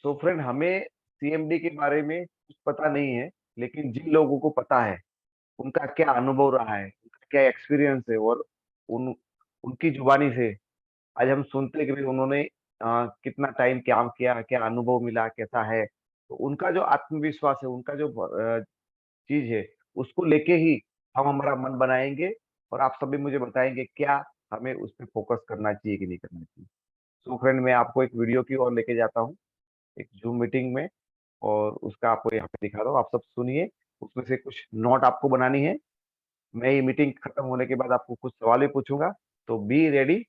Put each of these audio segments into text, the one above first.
So friend, हमें CMD के बारे में कुछ पता नहीं है, लेकिन जिन लोगों को पता है उनका क्या अनुभव रहा है, उनका क्या एक्सपीरियंस है, और उन उनकी जुबानी से आज हम सुनते हैं कि भाई उन्होंने कितना टाइम काम किया, क्या अनुभव मिला, कैसा है। तो उनका जो आत्मविश्वास है, उनका जो चीज है, उसको लेके ही हम हमारा मन बनाएंगे, और आप सभी मुझे बताएंगे क्या हमें उस पर फोकस करना चाहिए कि नहीं करना चाहिए। सो फ्रेंड, मैं आपको एक वीडियो की ओर लेके जाता हूँ, एक जूम मीटिंग में, और उसका आपको यहाँ पे दिखा रहा हूँ। आप सब सुनिए, उसमें से कुछ नोट आपको बनानी है। मैं ये मीटिंग खत्म होने के बाद आपको कुछ सवाल भी पूछूंगा, तो बी रेडी,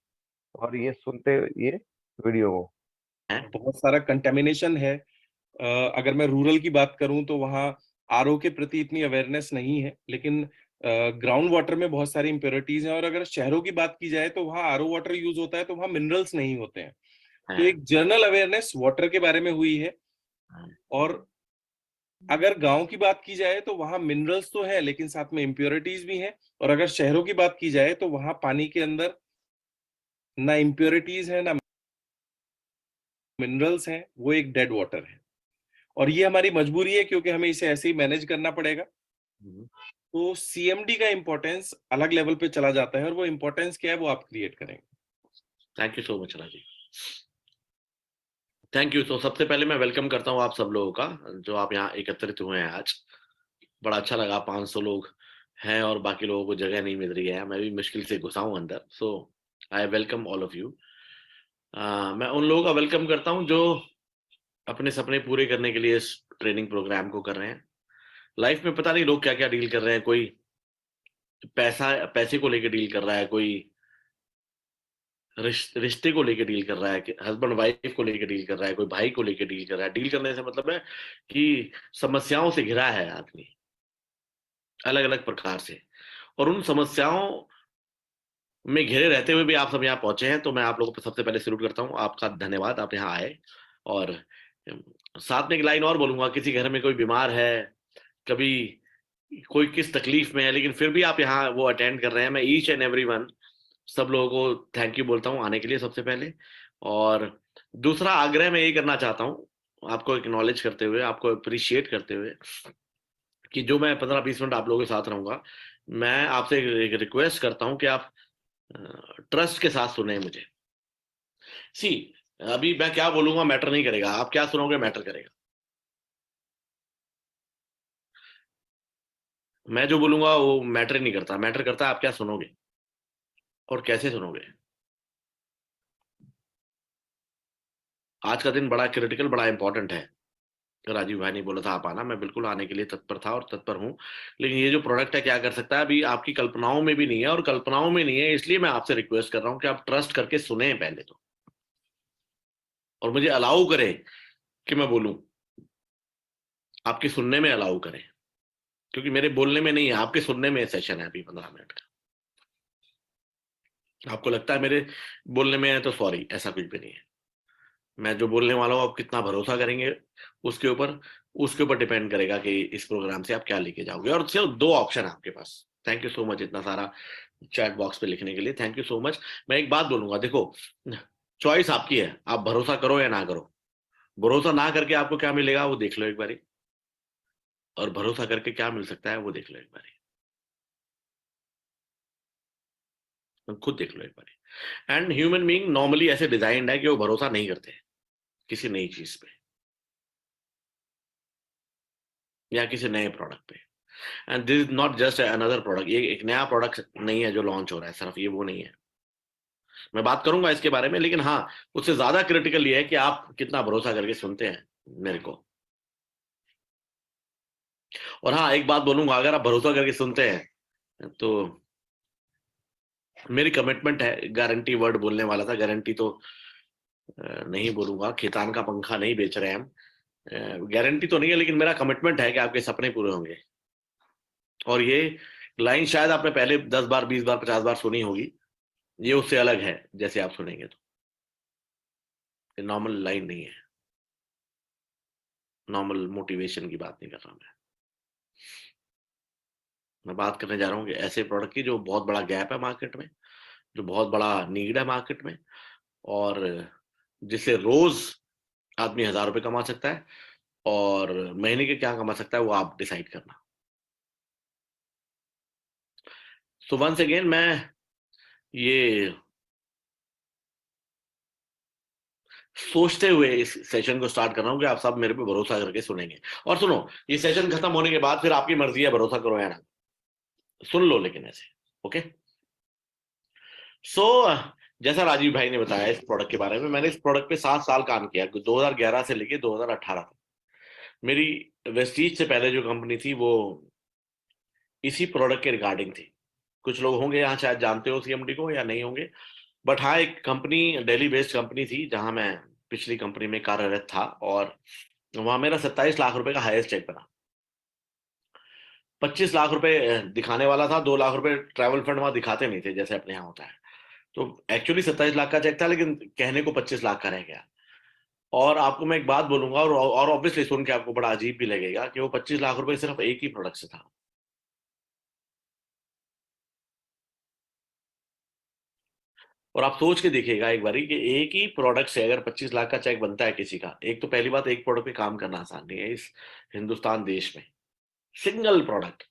और ये सुनते ये वीडियो को। बहुत सारा कंटेमिनेशन है। अगर मैं रूरल की बात करूं तो वहाँ आरओ के प्रति इतनी अवेयरनेस नहीं है, लेकिन ग्राउंड वाटर में बहुत सारी इम्प्योरिटीज हैं। और अगर शहरों की बात की जाए तो वहाँ आरओ वाटर यूज होता है, तो वहाँ मिनरल्स नहीं होते हैं। तो एक जनरल अवेयरनेस वाटर के बारे में हुई है। और अगर गांव की बात की जाए तो वहाँ मिनरल्स तो है, लेकिन साथ में इम्प्योरिटीज भी हैं। और अगर शहरों की बात की जाए तो वहाँ पानी के अंदर ना इम्प्योरिटीज है ना मिनरल्स हैं, वो एक डेड वाटर है। और ये हमारी मजबूरी है, क्योंकि हमें इसे ऐसे ही मैनेज करना पड़ेगा। तो सीएमडी का इंपॉर्टेंस अलग लेवल पे चला जाता है, और वो इंपॉर्टेंस क्या है वो आप क्रिएट करेंगे। Thank you so much Rajiv, thank you. तो सबसे पहले मैं वेलकम करता हूँ आप सब लोगों का, जो आप यहाँ एकत्रित हुए हैं आज। बड़ा अच्छा लगा, 500 लोग हैं और बाकी लोगों को जगह नहीं मिल रही है। मैं भी मुश्किल से घुसा हूँ अंदर। So I welcome all of you. मैं उन लोगों का वेलकम करता हूँ जो अपने सपने पूरे करने के लिए इस ट्रेनिंग प्रोग्राम को कर रहे हैं। लाइफ में पता नहीं लोग क्या क्या डील कर रहे हैं। कोई पैसे को लेकर डील कर रहा है, कोई रिश्ते को लेकर डील कर रहा है, हस्बैंड वाइफ को लेकर डील कर रहा है, कोई भाई को लेकर डील कर रहा है। डील करने से मतलब है कि समस्याओं से घिरा है आदमी, अलग अलग प्रकार से। और उन समस्याओं में घिरे रहते हुए भी आप सब यहाँ पहुंचे हैं, तो मैं आप लोगों को सबसे पहले सल्यूट करता हूँ। आपका धन्यवाद, आप यहाँ आए। और साथ में एक लाइन और बोलूंगा, किसी घर में कोई बीमार है, कभी कोई किस तकलीफ में है, लेकिन फिर भी आप यहाँ वो अटेंड कर रहे हैं। मैं ईच एंड एवरी वन, सब लोगों को थैंक यू बोलता हूँ आने के लिए सबसे पहले। और दूसरा आग्रह मैं यही करना चाहता हूँ, आपको एक्नॉलेज करते हुए, आपको अप्रिशिएट करते हुए, कि जो मैं 15-20 मिनट आप लोगों के साथ रहूंगा, मैं आपसे एक रिक्वेस्ट करता हूँ कि आप ट्रस्ट के साथ सुने मुझे। सी, अभी मैं क्या बोलूंगा मैटर नहीं करेगा, आप क्या सुनोगे मैटर करेगा। मैं जो बोलूंगा वो मैटर नहीं करता, मैटर करता है आप क्या सुनोगे और कैसे सुनोगे। आज का दिन बड़ा क्रिटिकल, बड़ा इंपॉर्टेंट है। राजीव भाई ने बोला था आप आना, मैं बिल्कुल आने के लिए तत्पर था और तत्पर हूं। लेकिन ये जो प्रोडक्ट है क्या कर सकता है, अभी आपकी कल्पनाओं में भी नहीं है, और कल्पनाओं में नहीं है इसलिए मैं आपसे रिक्वेस्ट कर रहा हूं कि आप ट्रस्ट करके सुने पहले तो, और मुझे अलाउ करें कि मैं बोलूं, आपके सुनने में अलाउ करें। क्योंकि मेरे बोलने में नहीं है, आपके सुनने में सेशन है अभी 15 मिनट का। आपको लगता है मेरे बोलने में है तो सॉरी, ऐसा कुछ भी नहीं है। मैं जो बोलने वाला हूँ आप कितना भरोसा करेंगे उसके ऊपर डिपेंड करेगा कि इस प्रोग्राम से आप क्या लेके जाओगे। और सिर्फ 2 ऑप्शन है आपके पास। थैंक यू सो मच इतना सारा चैट बॉक्स पे लिखने के लिए, थैंक यू सो मच। मैं एक बात बोलूंगा, देखो, चॉइस आपकी है, आप भरोसा करो या ना करो। भरोसा ना करके आपको क्या मिलेगा वो देख लो एक बारी, और भरोसा करके क्या मिल सकता है वो देख लो एक बारी, खुद देख लो एक बारी। एंड ह्यूमन बीइंग नॉर्मली ऐसे डिजाइंड है कि वो भरोसा नहीं करते किसी नई चीज पे या किसी नए प्रोडक्ट पे। And this is not just another product, ये एक नया प्रोडक्ट नहीं है जो लॉन्च हो रहा है, सिर्फ ये वो नहीं है। मैं बात करूंगा इसके बारे में, लेकिन हाँ, उससे ज्यादा क्रिटिकल ये है कि आप कितना भरोसा करके सुनते हैं मेरे को। और हाँ, एक बात बोलूंगा, अगर आप भरोसा करके सुनते हैं तो मेरी कमिटमेंट है, गारंटी वर्ड बोलने वाला था, गारंटी तो नहीं बोलूंगा, खेतान का पंखा नहीं बेच रहे हैं हम। गारंटी तो नहीं है, लेकिन मेरा कमिटमेंट है कि आपके सपने पूरे होंगे। और ये लाइन शायद आपने पहले 10 बार, 20 बार, 50 बार सुनी होगी, ये उससे अलग है जैसे आप सुनेंगे तो। ये नॉर्मल लाइन नहीं है, नॉर्मल मोटिवेशन की बात नहीं कर रहा मैं बात करने जा रहा हूँ कि ऐसे प्रोडक्ट की जो बहुत बड़ा गैप है मार्केट में, जो बहुत बड़ा नीड है मार्केट में, और जिसे रोज आदमी 1000 रुपये कमा सकता है, और महीने के क्या कमा सकता है वो आप डिसाइड करना। सो वंस अगेन मैं ये सोचते हुए इस सेशन को स्टार्ट कर रहा हूं कि आप सब मेरे पे भरोसा करके सुनेंगे। और सुनो, ये सेशन खत्म होने के बाद फिर आपकी मर्जी है भरोसा करो या ना, सुन लो लेकिन ऐसे। ओके, सो जैसा राजीव भाई ने बताया इस प्रोडक्ट के बारे में, मैंने इस प्रोडक्ट पे 7 साल काम किया, 2011 से लेके 2018 तक। मेरी वेस्टीज से पहले जो कंपनी थी वो इसी प्रोडक्ट के रिगार्डिंग थी। कुछ लोग होंगे यहाँ शायद जानते हो सीएमडी को या नहीं होंगे, बट हाँ, एक कंपनी दिल्ली बेस्ड कंपनी थी जहां मैं पिछली कंपनी में कार्यरत था, और वहां मेरा 27 लाख रुपए का हाईएस्ट चेक बना। 25 लाख रुपए दिखाने वाला था, 2 लाख रुपए ट्रैवल फंड वहां दिखाते नहीं थे जैसे अपने यहाँ होता है। तो एक्चुअली 27 लाख का चेक था, लेकिन कहने को 25 लाख का रह गया। और आपको मैं एक बात बोलूंगा, और ऑब्वियसली सुन के आपको बड़ा अजीब भी लगेगा, कि वो 25 लाख रुपए सिर्फ एक ही प्रोडक्ट से था। और आप सोच के देखिएगा एक बारी कि एक ही प्रोडक्ट से अगर 25 लाख का चेक बनता है किसी का, एक तो पहली बात, एक प्रोडक्ट पे काम करना आसान नहीं है इस हिंदुस्तान देश में। सिंगल प्रोडक्ट,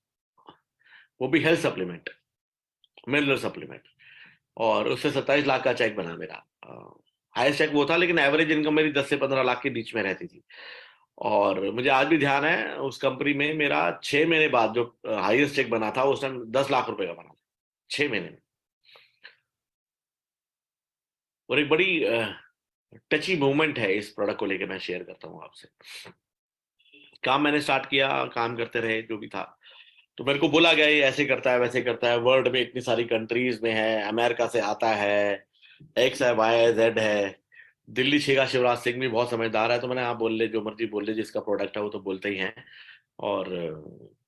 वो भी हेल्थ सप्लीमेंट, मिनरल सप्लीमेंट, और उससे 27 लाख का चेक बना मेरा। हाईएस्ट चेक वो था, लेकिन एवरेज इनकम मेरी 10 से 15 लाख के बीच में रहती थी। और मुझे आज भी ध्यान है, उस कंपनी में मेरा 6 महीने बाद जो हाईएस्ट चेक बना था उस टाइम 10 लाख रुपए का बना था, 6 महीने में। और एक बड़ी टची मूवमेंट है इस प्रोडक्ट को लेकर, मैं शेयर करता हूँ आपसे। काम मैंने स्टार्ट किया, काम करते रहे जो भी था। तो मेरे को बोला गया ये ऐसे करता है वैसे करता है, वर्ल्ड में इतनी सारी कंट्रीज में है, अमेरिका से आता है, एक्स है वाई है जेड है। दिल्ली छेगा शिवराज सिंह भी बहुत समझदार है, तो मैंने आप बोल ले जो मर्जी बोल ले, जिसका प्रोडक्ट है वो तो बोलते ही हैं। और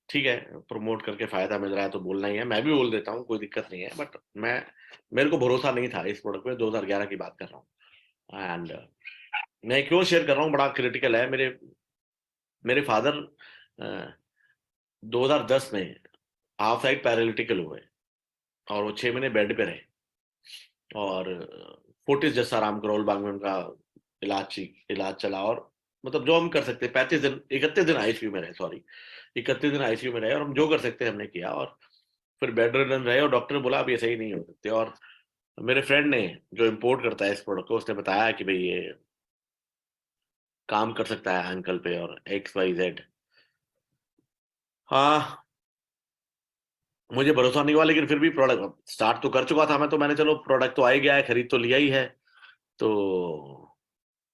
ठीक है, प्रमोट करके फायदा मिल रहा है तो बोलना ही है, मैं भी बोल देता हूँ, कोई दिक्कत नहीं है। बट मेरे को भरोसा नहीं था इस प्रोडक्ट पे, 2011 की बात कर रहा हूँ। एंड मैं क्यों शेयर कर रहा हूँ, बड़ा क्रिटिकल है। मेरे मेरे फादर 2010 में हाफ साइड पैरालिटिकल हुए, और वो 6 महीने बेड पे रहे। और फोर्टिस जस्साराम करोल बाग में उनका इलाज चला। और मतलब जो हम कर सकते, 35 दिन 31 दिन आईसीयू में रहे, सॉरी 31 दिन आईसीयू में रहे, और हम जो कर सकते हमने किया। और फिर बेड रिडन रहे, और डॉक्टर ने बोला अब ये सही नहीं हो सकते। और मेरे फ्रेंड ने, जो इम्पोर्ट करता है इस प्रोडक्ट को, उसने बताया कि भाई ये काम कर सकता है अंकल पे, और एक्स वाई जेड। हाँ, मुझे भरोसा नहीं हुआ, लेकिन फिर भी प्रोडक्ट स्टार्ट तो कर चुका था मैं, तो मैंने चलो प्रोडक्ट तो आ ही गया है, खरीद तो लिया ही है, तो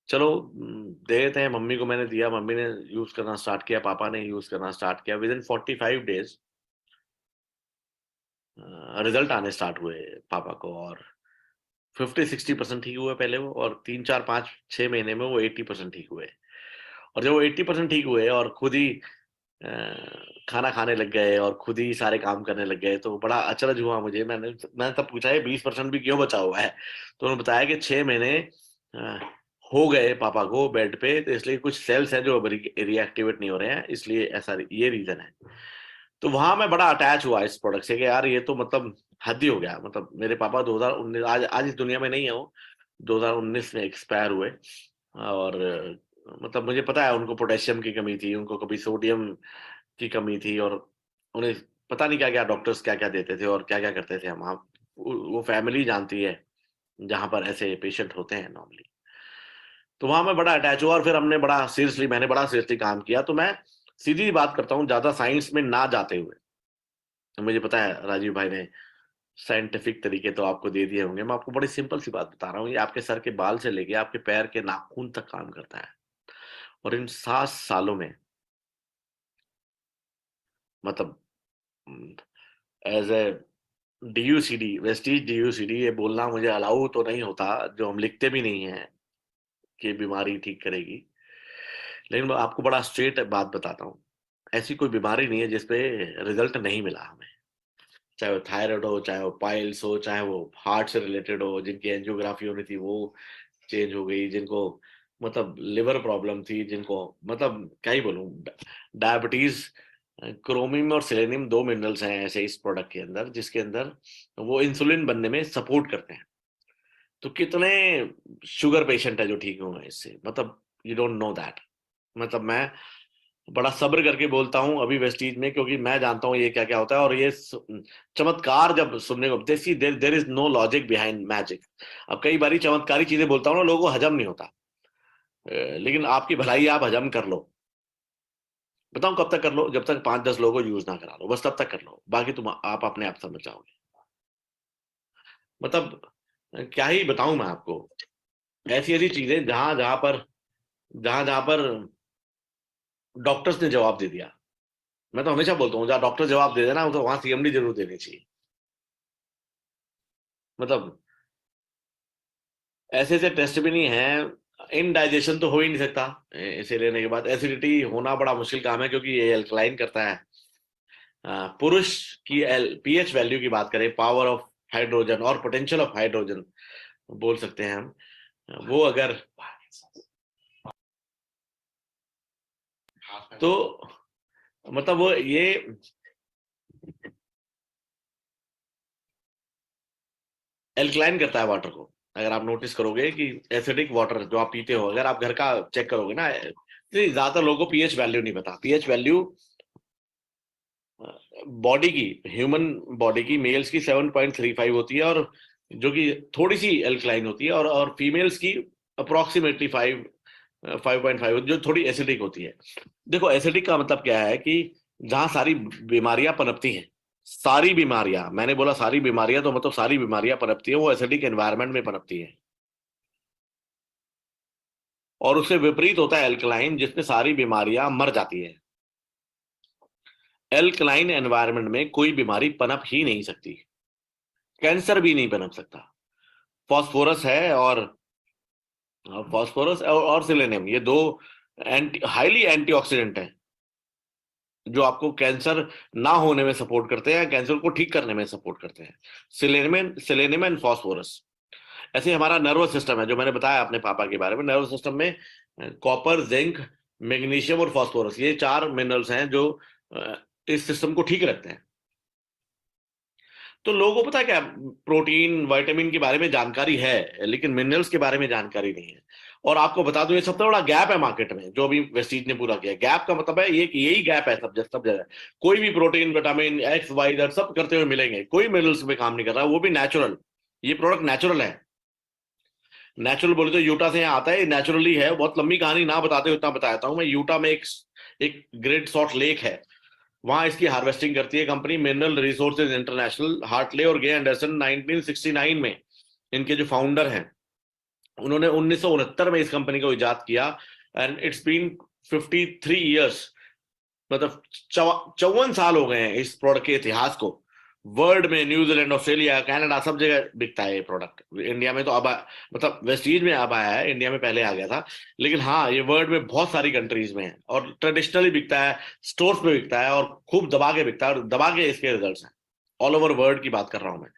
चलो दे देते हैं। मम्मी को मैंने दिया, मम्मी ने यूज करना स्टार्ट किया, पापा ने यूज करना स्टार्ट किया। विद इन 45 डेज रिजल्ट आने स्टार्ट हुए पापा को, और 50-60% ठीक हुए पहले वो, और 3-4-5-6 महीने में वो 80% ठीक हुए। और जब वो 80% ठीक हुए और खुद ही अ, खाना खाने लग गए और खुद ही सारे काम करने लग गए, तो बड़ा अचरज हुआ मुझे। मैंने तब पूछा ये 20% भी क्यों बचा हुआ है, तो उन्होंने बताया कि 6 महीने अ, हो गए पापा को बेड पे, तो इसलिए कुछ सेल्स हैं जो रिएक्टिवेट नहीं हो रहे हैं, इसलिए ऐसा ये रीजन है। तो वहां मैं बड़ा अटैच हुआ इस प्रोडक्ट से कि यार ये तो मतलब हद ही हो गया। मतलब मेरे पापा 2019, आज इस दुनिया में नहीं है वो, 2019 में एक्सपायर हुए। और मतलब मुझे पता है उनको पोटेशियम की कमी थी, उनको कभी सोडियम की कमी थी, और उन्हें पता नहीं क्या क्या डॉक्टर्स क्या क्या देते थे और क्या क्या करते थे। हम आप वो फैमिली जानती है जहां पर ऐसे पेशेंट होते हैं नॉर्मली। तो वहां मैं बड़ा अटैच हुआ, और फिर मैंने बड़ा सीरियसली काम किया। तो मैं सीधी बात करता हूँ, ज्यादा साइंस में ना जाते हुए, तो मुझे पता है राजीव भाई ने साइंटिफिक तरीके तो आपको दे दिए होंगे, मैं आपको बड़ी सिंपल सी बात बता रहा हूँ, ये आपके सर के बाल से लेके आपके पैर के नाखून तक काम करता है। और इन 7 सालों में, मतलब एज ए डीयूसीडी, वेस्टीज डीयूसीडी, ये बोलना मुझे अलाउ तो नहीं होता, जो हम लिखते भी नहीं है कि बीमारी ठीक करेगी। लेकिन मैं आपको बड़ा स्ट्रेट बात बताता हूँ, ऐसी कोई बीमारी नहीं है जिसपे रिजल्ट नहीं मिला हमें। चाहे वो थायराइड हो, चाहे वो पाइल्स हो, चाहे वो हार्ट से रिलेटेड हो, जिनकी एंजियोग्राफी होनी थी वो चेंज हो गई, जिनको मतलब लिवर प्रॉब्लम थी, जिनको मतलब क्या ही बोलूं, डायबिटीज। क्रोमियम और सेलेनियम 2 मिनरल्स हैं ऐसे इस प्रोडक्ट के अंदर, जिसके अंदर वो इंसुलिन बनने में सपोर्ट करते हैं। तो कितने शुगर पेशेंट है जो ठीक हुए हैं इससे, मतलब यू डोंट नो दैट। मतलब मैं बड़ा सब्र करके बोलता हूँ अभी वेस्टीज में, क्योंकि मैं जानता हूँ ये क्या क्या होता है। और ये चमत्कार जब सुनने को there is no logic behind magic. अब कई बारी चमत्कारी चीजें बोलता हूँ ना, लोगों को हजम नहीं होता। लेकिन आपकी भलाई आप हजम कर लो। बताऊं कब तक कर लो? जब तक 5-10 लोगों को यूज ना करा लो, बस तब तक कर लो। बाकी तुम आप अपने आप समझ जाओगे। मतलब क्या ही बताऊं मैं आपको, ऐसी ऐसी चीजें जहां जहां पर डॉक्टर्स ने जवाब दे दिया। मैं तो हमेशा बोलता हूँ, जहां डॉक्टर जवाब दे देना तो वहां सीएमडी जरूर देनी चाहिए। मतलब ऐसे ऐसे टेस्ट भी नहीं है। इनडाइजेशन तो हो ही नहीं सकता इसे लेने के बाद। एसिडिटी होना बड़ा मुश्किल काम है, क्योंकि ये एल्कलाइन करता है। पुरुष की पीएच वैल्यू की बात करें, पावर ऑफ हाइड्रोजन और पोटेंशियल ऑफ हाइड्रोजन बोल सकते हैं हम, वो अगर तो मतलब वो ये एल्कलाइन करता है वाटर को। अगर आप नोटिस करोगे कि एसिडिक वाटर जो आप पीते हो, अगर आप घर का चेक करोगे ना, ज्यादातर लोगों को पीएच वैल्यू नहीं पता। पीएच वैल्यू बॉडी की, ह्यूमन बॉडी की, मेल्स की 7.35 होती है, और जो कि थोड़ी सी एल्कलाइन होती है, और फीमेल्स की अप्रोक्सीमेटली 5.5, जो थोड़ी एसिडिक होती है। देखो एसिडिक का मतलब क्या है कि जहां सारी बीमारियां पनपती हैं, सारी बीमारियां, मैंने बोला सारी बीमारियां तो मतलब सारी बीमारियां पनपती है, वो एसिडिक एनवायरनमेंट में पनपती है। और उससे विपरीत होता है एल्कलाइन, जिसमें सारी बीमारियां मर जाती है। एल्कलाइन एनवायरनमेंट में कोई बीमारी पनप ही नहीं सकती, कैंसर भी नहीं पनप सकता। फॉस्फोरस है, और और सिलेनियम, ये दो हाईली एंटीऑक्सीडेंट है, जो आपको कैंसर ना होने में सपोर्ट करते हैं, कैंसर को ठीक करने में सपोर्ट करते हैं। Selenium and phosphorus. ऐसे हमारा नर्वस सिस्टम है, जो मैंने बताया अपने पापा के बारे में। नर्वस सिस्टम में कॉपर, जिंक, मैग्नीशियम और फॉस्फोरस, ये 4 मिनरल्स हैं जो इस सिस्टम को ठीक रखते हैं। तो लोगों को पता है क्या, प्रोटीन विटामिन के बारे में जानकारी है, लेकिन मिनरल्स के बारे में जानकारी नहीं है। और आपको बता दूं, ये सबसे बड़ा गैप है मार्केट में, जो अभी वेस्टीज ने पूरा किया। गैप का मतलब है ये कि यही गैप है सब जगह। कोई भी protein, vitamin X Y Z सब करते हुए मिलेंगे, कोई मिनरल्स पे काम नहीं कर रहा, वो भी नेचुरल। ये प्रोडक्ट नेचुरल है। नेचुरल बोले तो यूटा से यहाँ आता है, नेचुरली है। बहुत लंबी कहानी ना बताते हुए इतना बताता हूँ मैं। यूटा में एक ग्रेट सॉल्ट लेक है, वहां इसकी हार्वेस्टिंग करती है company mineral resources international. Hartley और गे एंडरसन 1969 में इनके जो फाउंडर हैं, उन्होंने 1969 में इस कंपनी को इजाद किया। एंड इट्स बीन 53 ईयर्स, मतलब 54 साल हो गए हैं इस प्रोडक्ट के इतिहास को। वर्ल्ड में न्यूजीलैंड, ऑस्ट्रेलिया, कनाडा, सब जगह बिकता है ये प्रोडक्ट। इंडिया में तो अब मतलब वेस्टीज में अब आया है, इंडिया में पहले आ गया था। लेकिन हाँ, ये वर्ल्ड में बहुत सारी कंट्रीज में है, और ट्रेडिशनली बिकता है, स्टोर्स में बिकता है, और खूब दबा के बिकता है, और दबा के इसके रिजल्ट हैं। ऑल ओवर वर्ल्ड की बात कर रहा हूं मैं।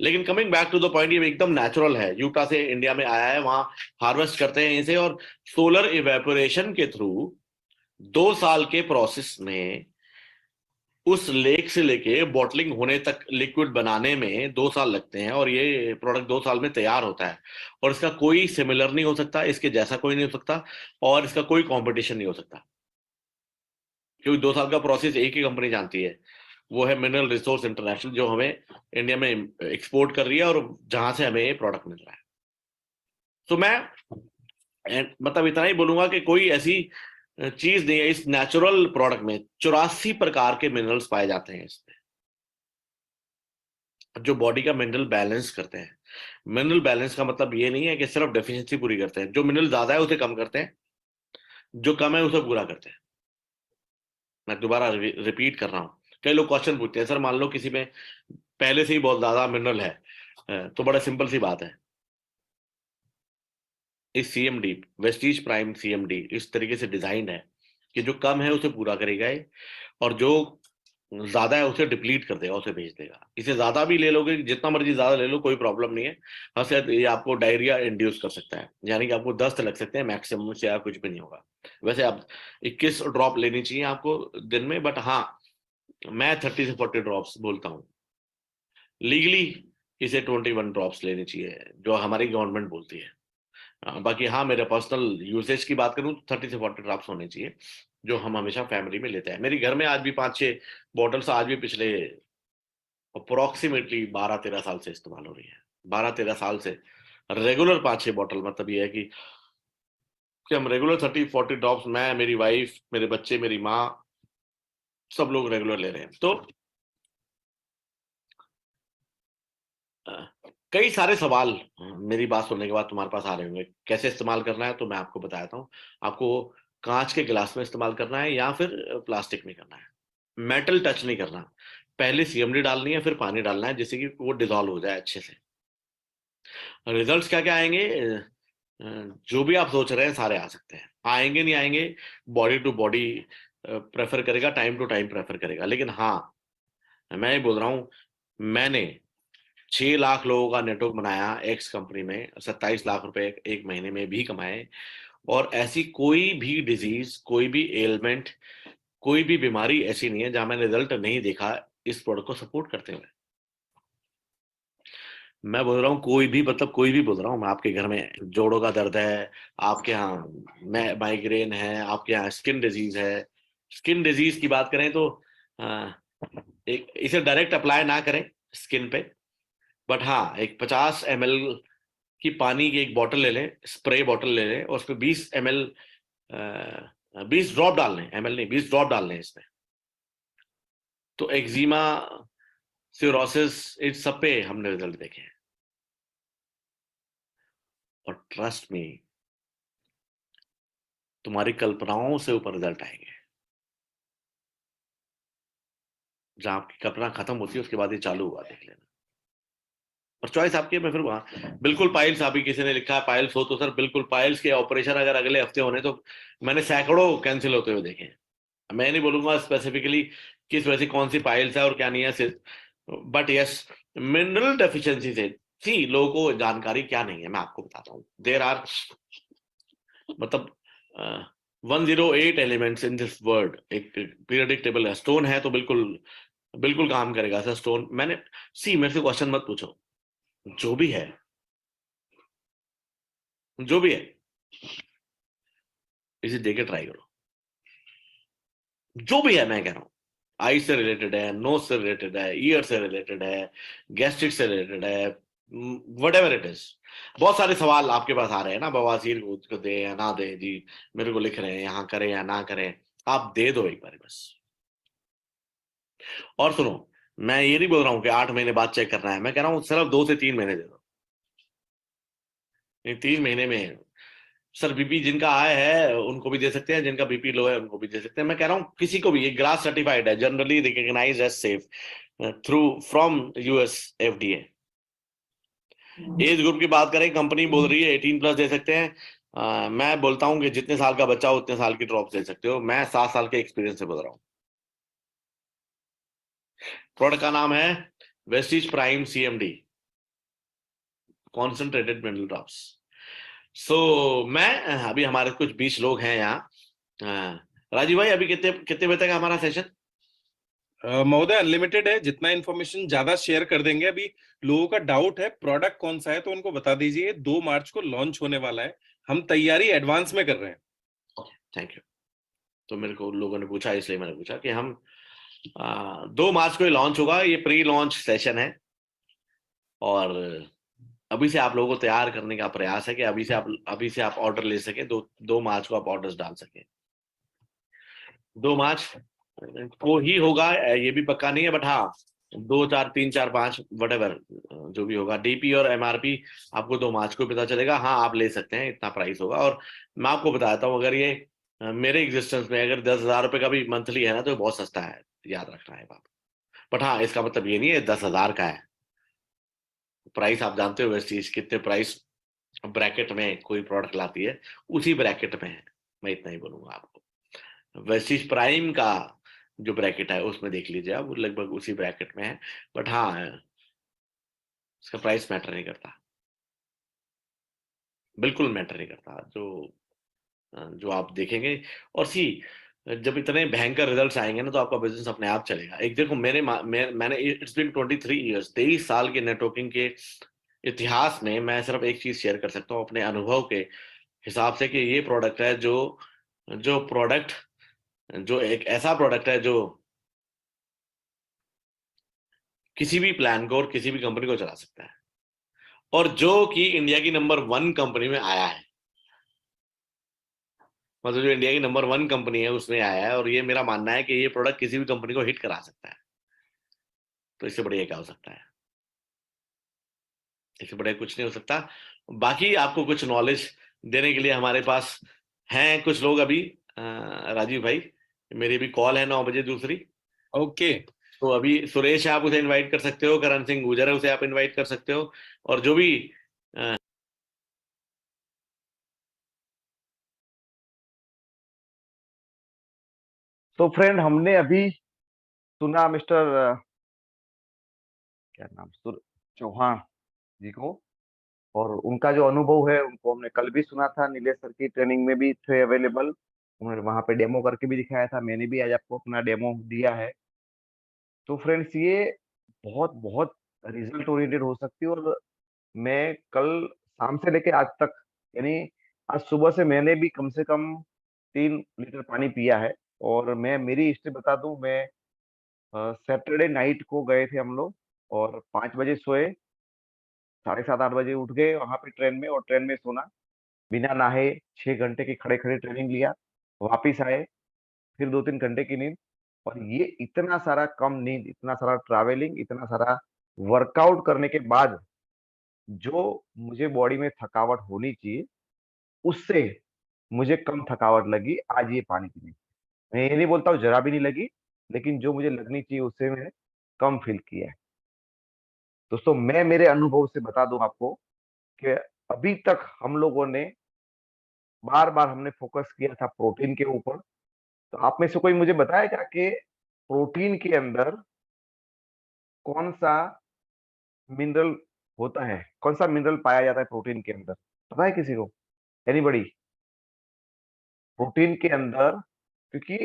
लेकिन coming back to the point, ये एकदम नेचुरल है। यूटा से इंडिया में आया है, वहां हार्वेस्ट करते हैं इसे, और सोलर इवेपोरेशन के थ्रू 2 साल के प्रोसेस में उस लेक से लेके बॉटलिंग होने तक, लिक्विड बनाने में 2 साल लगते हैं। और ये प्रोडक्ट 2 साल में तैयार होता है, और इसका कोई सिमिलर नहीं हो सकता, इसके जैसा कोई नहीं हो सकता, और इसका कोई कंपटीशन नहीं हो सकता। क्योंकि 2 साल का प्रोसेस एक ही कंपनी जानती है, वो है मिनरल रिसोर्स इंटरनेशनल, जो हमें इंडिया में एक्सपोर्ट कर रही है, और जहां से हमें ये प्रोडक्ट मिल रहा है। तो मैं मतलब इतना ही बोलूंगा कि कोई ऐसी चीज नहीं है इस नेचुरल प्रोडक्ट में। 84 प्रकार के मिनरल्स पाए जाते हैं इसमें, जो बॉडी का मिनरल बैलेंस करते हैं। मिनरल बैलेंस का मतलब ये नहीं है कि सिर्फ डेफिशिएंसी पूरी करते हैं। जो मिनरल ज्यादा है उसे कम करते हैं, जो कम है उसे पूरा करते हैं। मैं दोबारा रिपीट कर रहा हूँ। कई लोग क्वेश्चन पूछते हैं, सर मान लो किसी में पहले से ही बहुत ज्यादा मिनरल है, तो बड़ा सिंपल सी बात है। इस सीएमडी, वेस्टीज प्राइम सीएमडी, इस तरीके से डिजाइंड है कि जो कम है उसे पूरा करेगा ये, और जो ज्यादा है उसे डिप्लीट कर देगा, उसे भेज देगा। इसे ज्यादा भी ले लोगे, जितना मर्जी ज्यादा ले लो, कोई प्रॉब्लम नहीं है। हाँ, शायद ये आपको डायरिया इंड्यूस कर सकता है, यानी कि आपको दस्त लग सकते हैं मैक्सिमम, से या कुछ भी नहीं होगा। वैसे आप 21 ड्रॉप लेनी चाहिए आपको दिन में, बट हाँ, मैं 30 से 40 ड्रॉप्स बोलता हूँ। लीगली इसे 21 ड्रॉप्स लेनी चाहिए, जो हमारी गवर्नमेंट बोलती है। बाकी हाँ, मेरे पर्सनल यूसेज की बात करूँ तो 30 से 40 ड्रॉप्स होने चाहिए, जो हम हमेशा फैमिली में लेते हैं। मेरे घर में आज भी 5-6 बॉटल्स आज भी पिछले अप्रोक्सीमेटली 12-13 साल से इस्तेमाल हो रही है। 12-13 साल से रेगुलर 5-6 बॉटल, मतलब ये है कि हम रेगुलर 30-40 ड्रॉप्स, मैं, मेरी वाइफ, मेरे बच्चे, मेरी माँ, सब लोग रेगुलर ले रहे हैं। तो कई सारे सवाल मेरी बात सुनने के बाद तुम्हारे पास आ रहे होंगे, कैसे इस्तेमाल करना है, तो मैं आपको बताता हूँ। आपको कांच के गिलास में इस्तेमाल करना है या फिर प्लास्टिक में करना है। मेटल टच नहीं करना। पहले सीएमडी डालनी है, फिर पानी डालना है, जिससे कि वो डिजोल्व हो जाए अच्छे से। रिजल्ट्स क्या क्या आएंगे, जो भी आप सोच रहे हैं सारे आ सकते हैं। आएंगे नहीं आएंगे, बॉडी टू बॉडी प्रेफर करेगा, टाइम टू टाइम प्रेफर करेगा। लेकिन हाँ, मैं ये बोल रहा हूँ, मैंने 6 लाख लोगों का नेटवर्क बनाया एक्स कंपनी में, 27 लाख रुपए एक महीने में भी कमाए, और ऐसी कोई भी डिजीज, कोई भी एलिमेंट, कोई भी बीमारी ऐसी नहीं है जहां मैंने रिजल्ट नहीं देखा इस प्रोडक्ट को सपोर्ट करते हुए। मैं बोल रहा हूँ कोई भी, मतलब कोई भी बोल रहा हूँ मैं, आपके घर में जोड़ों का दर्द है, आपके यहाँ माइग्रेन है, आपके यहाँ स्किन डिजीज है। स्किन डिजीज की बात करें तो एक इसे डायरेक्ट अप्लाई ना करें स्किन पे, बट हाँ, एक 50 ml की पानी की एक बॉटल ले लें, स्प्रे बॉटल ले लें, और उसमें 20 ml 20 ड्रॉप डालने, ml नहीं, 20 ड्रॉप डालने हैं इसमें। तो एक्जिमा, सिरोसिस, इन सब पे हमने रिजल्ट देखे हैं। और ट्रस्ट मी, तुम्हारी कल्पनाओं से ऊपर रिजल्ट आएंगे। जहां आपकी कल्पना खत्म होती है उसके बाद ये चालू हुआ, देख लेना। और चॉइस आपकी है। मैं फिर वहां बिल्कुल पाइल्स, अभी किसी ने लिखा है पाइल्स हो, तो सर बिल्कुल पाइल्स के ऑपरेशन अगर अगले हफ्ते होने, तो मैंने सैकड़ों कैंसिल होते हुए देखे हैं। मैं नहीं बोलूंगा स्पेसिफिकली किस वजह से कौन सी पाइल्स है और क्या नहीं है, बट यस, मिनरल डेफिशिएंसी से सी लोगों को जानकारी क्या नहीं है, मैं आपको बताता हूँ। देर आर, मतलब 108 एलिमेंट्स इन दिस वर्ड। एक पीरियडिक टेबल है, स्टोन है तो बिल्कुल बिल्कुल काम करेगा सर स्टोन। मैंने सी, मेरे से क्वेश्चन मत पूछो, जो भी है, जो भी है, इसे देके ट्राई करो। जो भी है, मैं कह रहा हूँ, आई से रिलेटेड है, नोज से रिलेटेड है, ईयर से रिलेटेड है, गैस्ट्रिक से रिलेटेड है, वट एवर इट इज। बहुत सारे सवाल आपके पास आ रहे हैं ना, बवासीर को दे या ना दे जी, मेरे को लिख रहे हैं यहाँ करें या ना करें। आप दे दो एक बार बस। और सुनो, मैं ये नहीं बोल रहा हूँ कि 8 महीने बाद चेक करना है, मैं कह रहा हूँ सिर्फ 2 से 3 महीने दे दो। 3 महीने में सर बीपी जिनका हाई है उनको भी दे सकते हैं, जिनका बीपी लो है उनको भी दे सकते हैं। मैं कह रहा हूँ किसी को भी, ये ग्रास सर्टिफाइड है, generally recognised as safe through from US FDA. Age group की बात करें, कंपनी बोल रही है 18+ दे सकते हैं। मैं बोलता हूँ कि जितने साल का बच्चा हो उतने साल की ड्रॉप दे सकते हो। मैं 7 साल के एक्सपीरियंस से बोल रहा हूँ। प्रोडक्ट का नाम है Vestige prime CMD, concentrated mineral drops. So मैं अभी हमारे कुछ 20 लोग हैं यहाँ। राजीव भाई, अभी कितने कितने बजे तक है हमारा सेशन? महोदय अनलिमिटेड है, जितना इन्फॉर्मेशन ज्यादा शेयर कर देंगे। अभी लोगों का डाउट है प्रोडक्ट कौन सा है, तो उनको बता दीजिए 2 मार्च को लॉन्च होने वाला है। हम तैयारी एडवांस में कर रहे हैं। Thank you. तो मेरे को लोगों ने पूछा, इसलिए मैंने पूछा कि हम 2 मार्च को लॉन्च होगा। ये प्री लॉन्च सेशन है, और अभी से आप लोगों को तैयार करने का प्रयास है कि अभी से आप ऑर्डर ले सके, 2 मार्च को आप ऑर्डर्स डाल सके। 2 मार्च को ही होगा, ये भी पक्का नहीं है, बट हाँ 2, 4, 3, 4, 5 वटेवर जो भी होगा, डीपी और एमआरपी आपको 2 मार्च को पता चलेगा। हाँ, आप ले सकते हैं, इतना प्राइस होगा। और मैं आपको बताता हूँ, अगर ये मेरे एग्जिस्टेंस में अगर 10,000 रुपए का भी मंथली है ना, तो बहुत सस्ता है, याद रखना है बात। बट हाँ, इसका मतलब ये नहीं है 10,000 का है। प्राइस आप जानते हो इस चीज, कितने प्राइस ब्रैकेट में कोई प्रोडक्ट लाती है, उसी ब्रैकेट में है। मैं इतना ही बोलूंगा आपको। वेस्टिज प्राइम का जो ब्रैकेट है उसमें देख लीजिए आप, वो लगभग उसी ब्रैकेट में है। बट हाँ, इसका प्राइस मैटर नहीं करता, बिल्कुल मैटर नहीं करता। जो आप देखेंगे, और सी, जब इतने भयंकर रिजल्ट्स आएंगे ना, तो आपका बिजनेस अपने आप चलेगा। एक देखो, मैंने इट्स बीन 23 ईयर्स, 23 साल के नेटवर्किंग के इतिहास में मैं सिर्फ एक चीज शेयर कर सकता हूँ अपने अनुभव के हिसाब से कि ये प्रोडक्ट है जो प्रोडक्ट जो एक ऐसा प्रोडक्ट है जो किसी भी प्लान को और किसी भी कंपनी को चला सकता है, और जो कि इंडिया की नंबर 1 कंपनी में आया है। मतलब जो इंडिया की नंबर 1 कंपनी है उसमें आया है, और ये मेरा मानना है कि ये प्रोडक्ट किसी भी कंपनी को हिट करा सकता है। तो इससे बढ़िया क्या हो सकता है? इससे बढ़िया कुछ नहीं हो सकता। बाकी आपको कुछ नॉलेज देने के लिए हमारे पास हैं कुछ लोग अभी। राजीव भाई, मेरी भी कॉल है 9 बजे दूसरी। ओके, तो अभी सुरेश है, आप उसे इनवाइट कर सकते हो। करण सिंह गुजर है, उसे आप इनवाइट कर सकते हो। और जो भी तो फ्रेंड, हमने अभी सुना मिस्टर क्या नाम, चौहान जी को, और उनका जो अनुभव है उनको हमने कल भी सुना था। नीलेश सर की ट्रेनिंग में भी थे अवेलेबल, उन्होंने वहां पे डेमो करके भी दिखाया था। मैंने भी आज आपको अपना डेमो दिया है। तो फ्रेंड्स, ये बहुत बहुत रिजल्ट ओरिएंटेड हो सकती है। और मैं कल शाम से लेके आज तक, यानी आज सुबह से मैंने भी कम से कम 3 लीटर पानी पिया है। और मैं मेरी हिस्ट्री बता दूं, मैं सैटरडे नाइट को गए थे हम लोग, और 5 बजे सोए, 7:30 8 बजे उठ गए वहां पे ट्रेन में, और ट्रेन में सोना, बिना नहाए 6 घंटे की खड़े खड़े ट्रेनिंग लिया, वापिस आए, फिर 2 3 घंटे की नींद। और ये इतना सारा कम नींद, इतना सारा ट्रैवलिंग, इतना सारा वर्कआउट करने के बाद जो मुझे बॉडी में थकावट होनी चाहिए, उससे मुझे कम थकावट लगी आज ये पानी पीने से। मैं ये नहीं बोलता हूँ जरा भी नहीं लगी, लेकिन जो मुझे लगनी चाहिए उससे मैंने कम फील किया है। दोस्तों, मैं मेरे अनुभव से बता दूं आपको कि अभी तक हम लोगों ने बार बार हमने फोकस किया था प्रोटीन के ऊपर। तो आप में से कोई मुझे बताएगा कि प्रोटीन के अंदर कौन सा मिनरल होता है, कौन सा मिनरल पाया जाता है प्रोटीन के अंदर? पता है किसी को? एनीबडी? प्रोटीन के अंदर, क्योंकि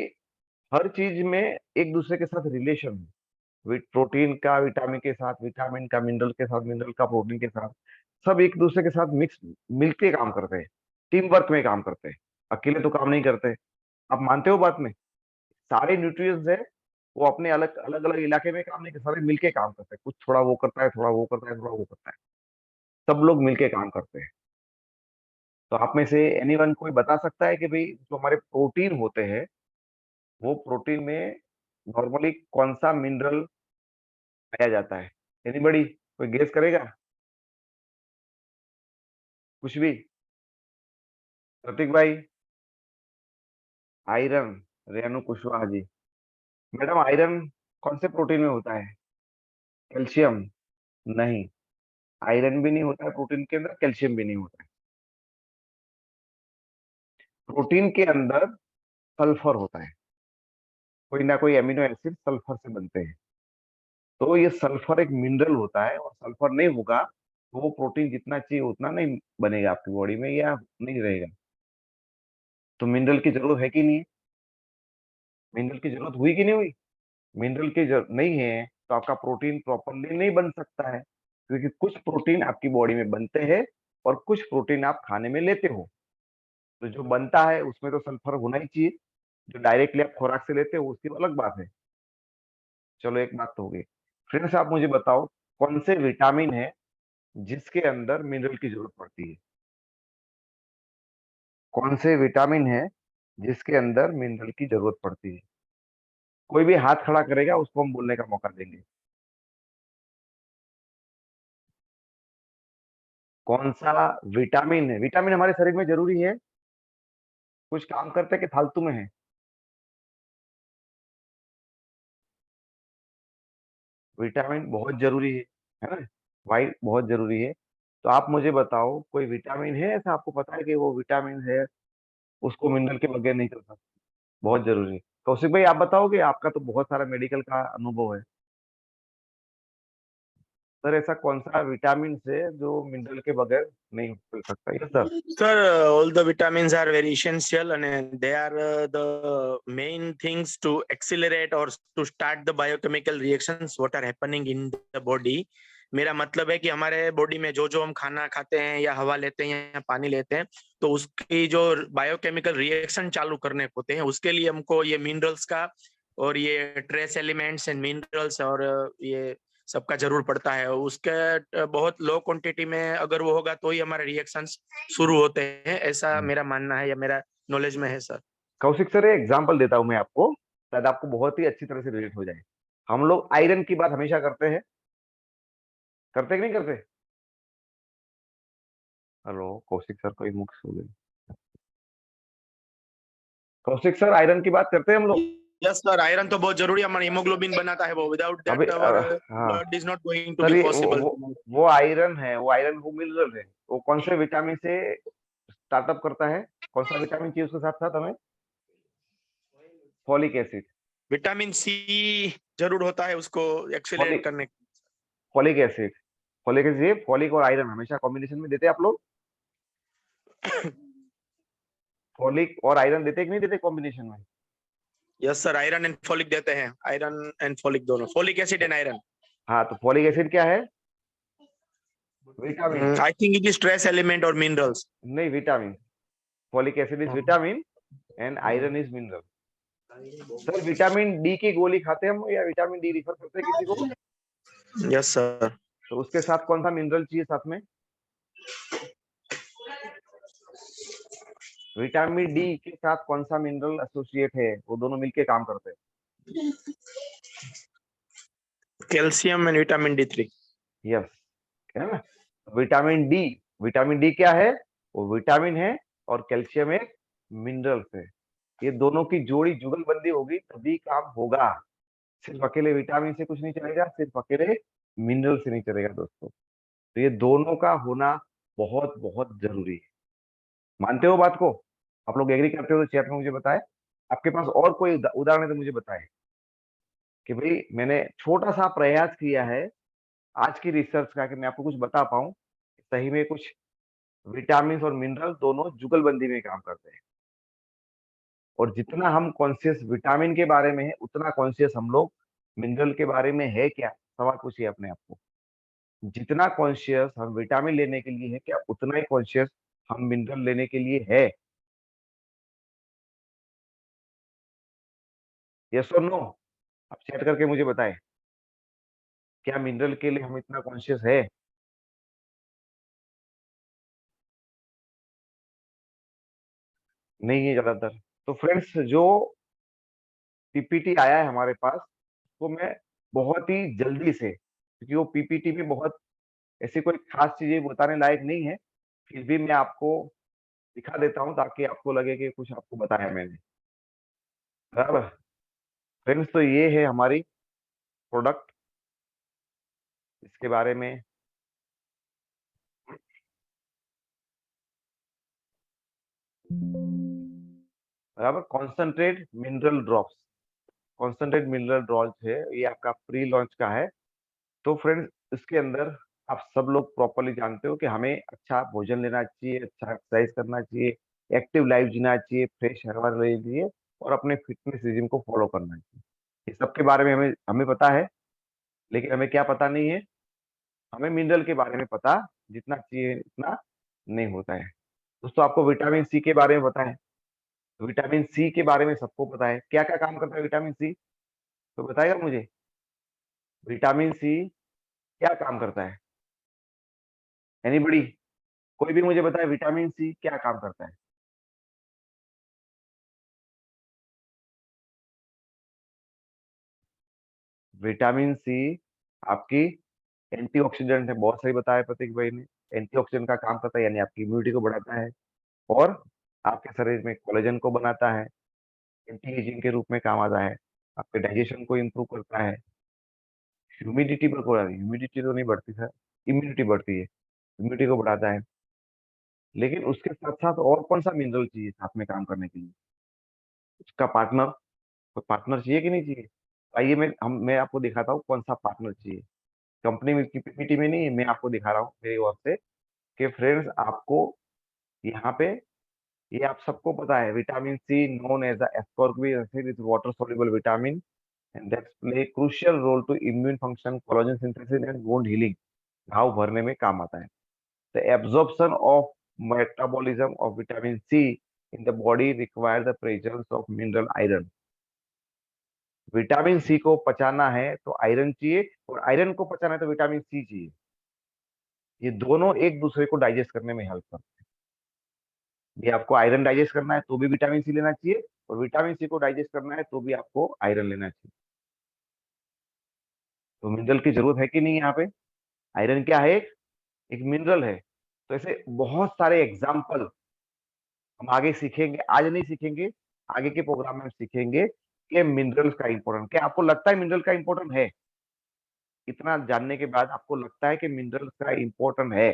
हर चीज में एक दूसरे के साथ रिलेशन है। प्रोटीन का विटामिन के साथ, विटामिन का मिनरल के साथ, मिनरल का प्रोटीन के साथ, सब एक दूसरे के साथ मिक्स मिलके काम करते हैं, टीम वर्क में काम करते हैं, अकेले तो काम नहीं करते। आप मानते हो बात में? सारे न्यूट्रिएंट्स है, वो अपने अलग अलग अलग इलाके में काम नहीं करते, सारे मिलके काम करते हैं। कुछ थोड़ा वो करता है, थोड़ा वो करता है, थोड़ा वो करता है, सब लोग मिलके काम करते हैं। तो आप में से एनीवन कोई बता सकता है कि भाई जो हमारे प्रोटीन होते हैं, वो प्रोटीन में नॉर्मली कौन सा मिनरल पाया जाता है? एनीबडी कोई गेस करेगा? कुछ भी? प्रतीक भाई? Iron? Renu Kushwaha ji? Madam, iron कौन से प्रोटीन में होता है? कैल्शियम? नहीं, आयरन भी नहीं होता है प्रोटीन के अंदर, कैल्शियम भी नहीं होता है। प्रोटीन के अंदर सल्फर होता है, कोई ना कोई एमिनो एसिड सल्फर से बनते हैं। तो ये सल्फर एक मिनरल होता है, और सल्फर नहीं होगा तो वो प्रोटीन जितना चाहिए उतना नहीं बनेगा आपकी बॉडी में, या नहीं रहेगा। तो मिनरल की जरूरत है कि नहीं? मिनरल की जरूरत हुई कि नहीं हुई? मिनरल की जरूरत नहीं है तो आपका प्रोटीन प्रॉपरली नहीं बन सकता है, क्योंकि कुछ प्रोटीन आपकी बॉडी में बनते हैं और कुछ प्रोटीन आप खाने में लेते हो। तो जो बनता है उसमें तो सल्फर होना ही चाहिए, जो डायरेक्टली आप खुराक से लेते हो उसकी अलग बात है। चलो, एक बात तो हो गई। फ्रेंड्स, आप मुझे बताओ कौन से विटामिन है जिसके अंदर मिनरल की जरूरत पड़ती है? कौन से विटामिन है जिसके अंदर मिनरल की जरूरत पड़ती है? कोई भी हाथ खड़ा करेगा उसको हम बोलने का मौका देंगे। कौन सा विटामिन है? विटामिन हमारे शरीर में जरूरी है, कुछ काम करते हैं कि फालतू में है? विटामिन बहुत जरूरी है ना? वाइट बहुत जरूरी है। तो आप मुझे बताओ कोई विटामिन है ऐसा आपको पता है कि वो विटामिन है, उसको मिनरल के बगैर नहीं चल सकता? बहुत जरूरी है। कौशिक भाई, आप बताओगे, आपका तो बहुत सारा मेडिकल का अनुभव है। सर, ऐसा कौन सा विटामिन है जो मिनरल के बगैर नहीं चल सकता? Yes sir. Sir, all the vitamins are very essential and they are the main things to accelerate or to start the biochemical reactions what are happening in the body. मेरा मतलब है कि हमारे बॉडी में जो हम खाना खाते हैं या हवा लेते हैं या पानी लेते हैं, तो उसकी जो बायोकेमिकल रिएक्शन चालू करने होते हैं, उसके लिए हमको ये मिनरल्स का और ये ट्रेस एलिमेंट्स एंड मिनरल्स और ये सबका जरूर पड़ता है। उसके बहुत लो क्वांटिटी में अगर वो होगा तो ही हमारे रिएक्शंस शुरू होते हैं, ऐसा मेरा मानना है या मेरा नॉलेज में है सर। कौशिक सर, एग्जाम्पल देता हूं मैं आपको, शायद आपको बहुत ही अच्छी तरह से रिलेट हो जाए। हम लोग आयरन की बात हमेशा करते हैं, करते कि नहीं करते? हेलो कौशिक सर, कोई मुख हो गई। कौशिक सर, आयरन की बात करते हैं हम लोग। यस सर, आयरन तो बहुत जरूरी है, हमारा हीमोग्लोबिन बनाता है वो, विदाउट अभी दैट आवर हाँ blood is not going to sir, be ये पॉसिबल। वो आयरन है, वो मिनरल है। वो कौन से विटामिन से स्टार्टअप करता है? कौन सा विटामिन चाहिए उसके साथ साथ हमें? Folic acid. विटामिन सी जरूर होता है उसको एक्सीलरेट फॉलिक करने। Folic acid. Folic acid, folic और आयरन हमेशा कॉम्बिनेशन में देते हैं आप लोग? फॉलिक और आयरन देते कि नहीं देते कॉम्बिनेशन में? Yes sir, iron and folic देते हैं, आयरन एंड फॉलिक दोनों, फॉलिक एसिड एंड आयरन। हाँ, तो फॉलिक एसिड क्या है? Vitamin. I think it is trace element और मिनरल्स। नहीं, vitamin. Folic acid is vitamin and iron is mineral. Sir, vitamin D की गोली खाते हैं हम, या विटामिन डी रिफर करते हैं किसी को? Yes sir. तो उसके साथ कौन सा मिनरल चाहिए साथ में? विटामिन डी के साथ कौन सा मिनरल एसोसिएट है? वो दोनों मिलके काम करते हैं। Calcium and vitamin D3। Yes, है ना? विटामिन डी क्या है? वो विटामिन है, और कैल्शियम एक मिनरल है। ये दोनों की जोड़ी जुगलबंदी होगी तभी काम होगा। सिर्फ अकेले विटामिन से कुछ नहीं चलेगा, सिर्फ अकेले मिनरल से नहीं चलेगा दोस्तों। तो ये दोनों का होना बहुत बहुत जरूरी है। मानते हो बात को? आप लोग एग्री करते हो तो चैट में मुझे बताएं। आपके पास और कोई उदाहरण है तो मुझे बताएं कि भाई मैंने छोटा सा प्रयास किया है आज की रिसर्च का, कि मैं आपको कुछ बता पाऊं सही में कुछ विटामिन और मिनरल दोनों जुगलबंदी में काम करते हैं। और जितना हम कॉन्शियस विटामिन के बारे में है, उतना कॉन्शियस हम लोग मिनरल के बारे में है क्या? सवाल पूछिए अपने आप को। जितना कॉन्शियस हम विटामिन लेने के लिए है क्या, उतना ही कॉन्शियस हम मिनरल लेने के लिए है? यस और नो? आप चैट करके मुझे बताएं, क्या मिनरल के लिए हम इतना कॉन्शियस है? नहीं है ज्यादातर। तो फ्रेंड्स, जो पीपीटी आया है हमारे पास, वो मैं बहुत ही जल्दी से, क्योंकि वो पीपीटी में बहुत ऐसी कोई खास चीजें बताने लायक नहीं है, फिर भी मैं आपको दिखा देता हूँ ताकि आपको लगे कि कुछ आपको बताया मैंने। बराबर फ्रेंड्स, तो ये है हमारी प्रोडक्ट, इसके बारे में बराबर। Concentrate mineral drops, concentrate mineral drops है, ये आपका प्री लॉन्च का है। तो फ्रेंड्स, इसके अंदर आप सब लोग प्रॉपरली जानते हो कि हमें अच्छा भोजन लेना चाहिए, अच्छा एक्सरसाइज करना चाहिए, एक्टिव लाइफ जीना चाहिए, फ्रेश हवा लेनी चाहिए, और अपने फिटनेस रिजिम को फॉलो करना चाहिए। ये सब के बारे में हमें हमें पता है, लेकिन हमें क्या पता नहीं है? हमें मिनरल के बारे में पता जितना चाहिए इतना नहीं होता है। दोस्तों, आपको विटामिन सी के बारे में पता है? विटामिन सी के बारे में सबको पता है, क्या क्या काम करता है विटामिन सी? तो बताएगा मुझे, विटामिन सी क्या काम करता है? एनीबडी? कोई भी मुझे बताए विटामिन सी क्या काम करता है? विटामिन सी आपकी एंटीऑक्सीडेंट है, बहुत सही बताया प्रतीक भाई ने। एंटीऑक्सीडेंट का काम करता है, यानी आपकी इम्यूनिटी को बढ़ाता है, और आपके शरीर में कोलेजन को बनाता है, एंटी एजिंग के रूप में काम आता है, आपके डाइजेशन को इम्प्रूव करता है, ह्यूमिडिटी पर ह्यूमिडिटी तो नहीं बढ़ती सर, इम्यूनिटी बढ़ती है, इम्यूनिटी को बढ़ाता है। लेकिन उसके साथ साथ और कौन सा मिनरल चाहिए साथ में काम करने के लिए? उसका पार्टनर, कोई पार्टनर चाहिए कि नहीं चाहिए? आइए मैं आपको दिखाता हूँ कौन सा पार्टनर चाहिए। कंपनी में की पीपीटी में नहीं है, मैं आपको दिखा रहा हूँ मेरी ओर से कि फ्रेंड्स, आपको यहाँ पे, ये आप सबको पता है, vitamin C known as the ascorbic acid is water soluble vitamin and that play crucial role to immune function, collagen synthesis and wound healing। घाव भरने में काम आता है। The absorption of metabolism of vitamin C in the body require the presence of mineral iron. Vitamin C को पचाना है तो आयरन चाहिए, और आयरन को पचाना है तो विटामिन सी चाहिए। ये दोनों एक दूसरे को डाइजेस्ट करने में हेल्प करते हैं। ये आपको आयरन डाइजेस्ट करना है तो भी विटामिन सी लेना चाहिए, और विटामिन सी को डाइजेस्ट करना है तो भी आपको आयरन लेना चाहिए। तो मिनरल की जरूरत है कि नहीं यहाँ पे? आयरन क्या है? एक मिनरल है। तो ऐसे बहुत सारे एग्जाम्पल हम आगे सीखेंगे, आज नहीं सीखेंगे, आगे के प्रोग्राम में हम सीखेंगे कि मिनरल्स का इंपॉर्टेंट क्या। आपको लगता है मिनरल का इंपॉर्टेंट है? इतना जानने के बाद आपको लगता है कि मिनरल्स का इंपॉर्टेंट है?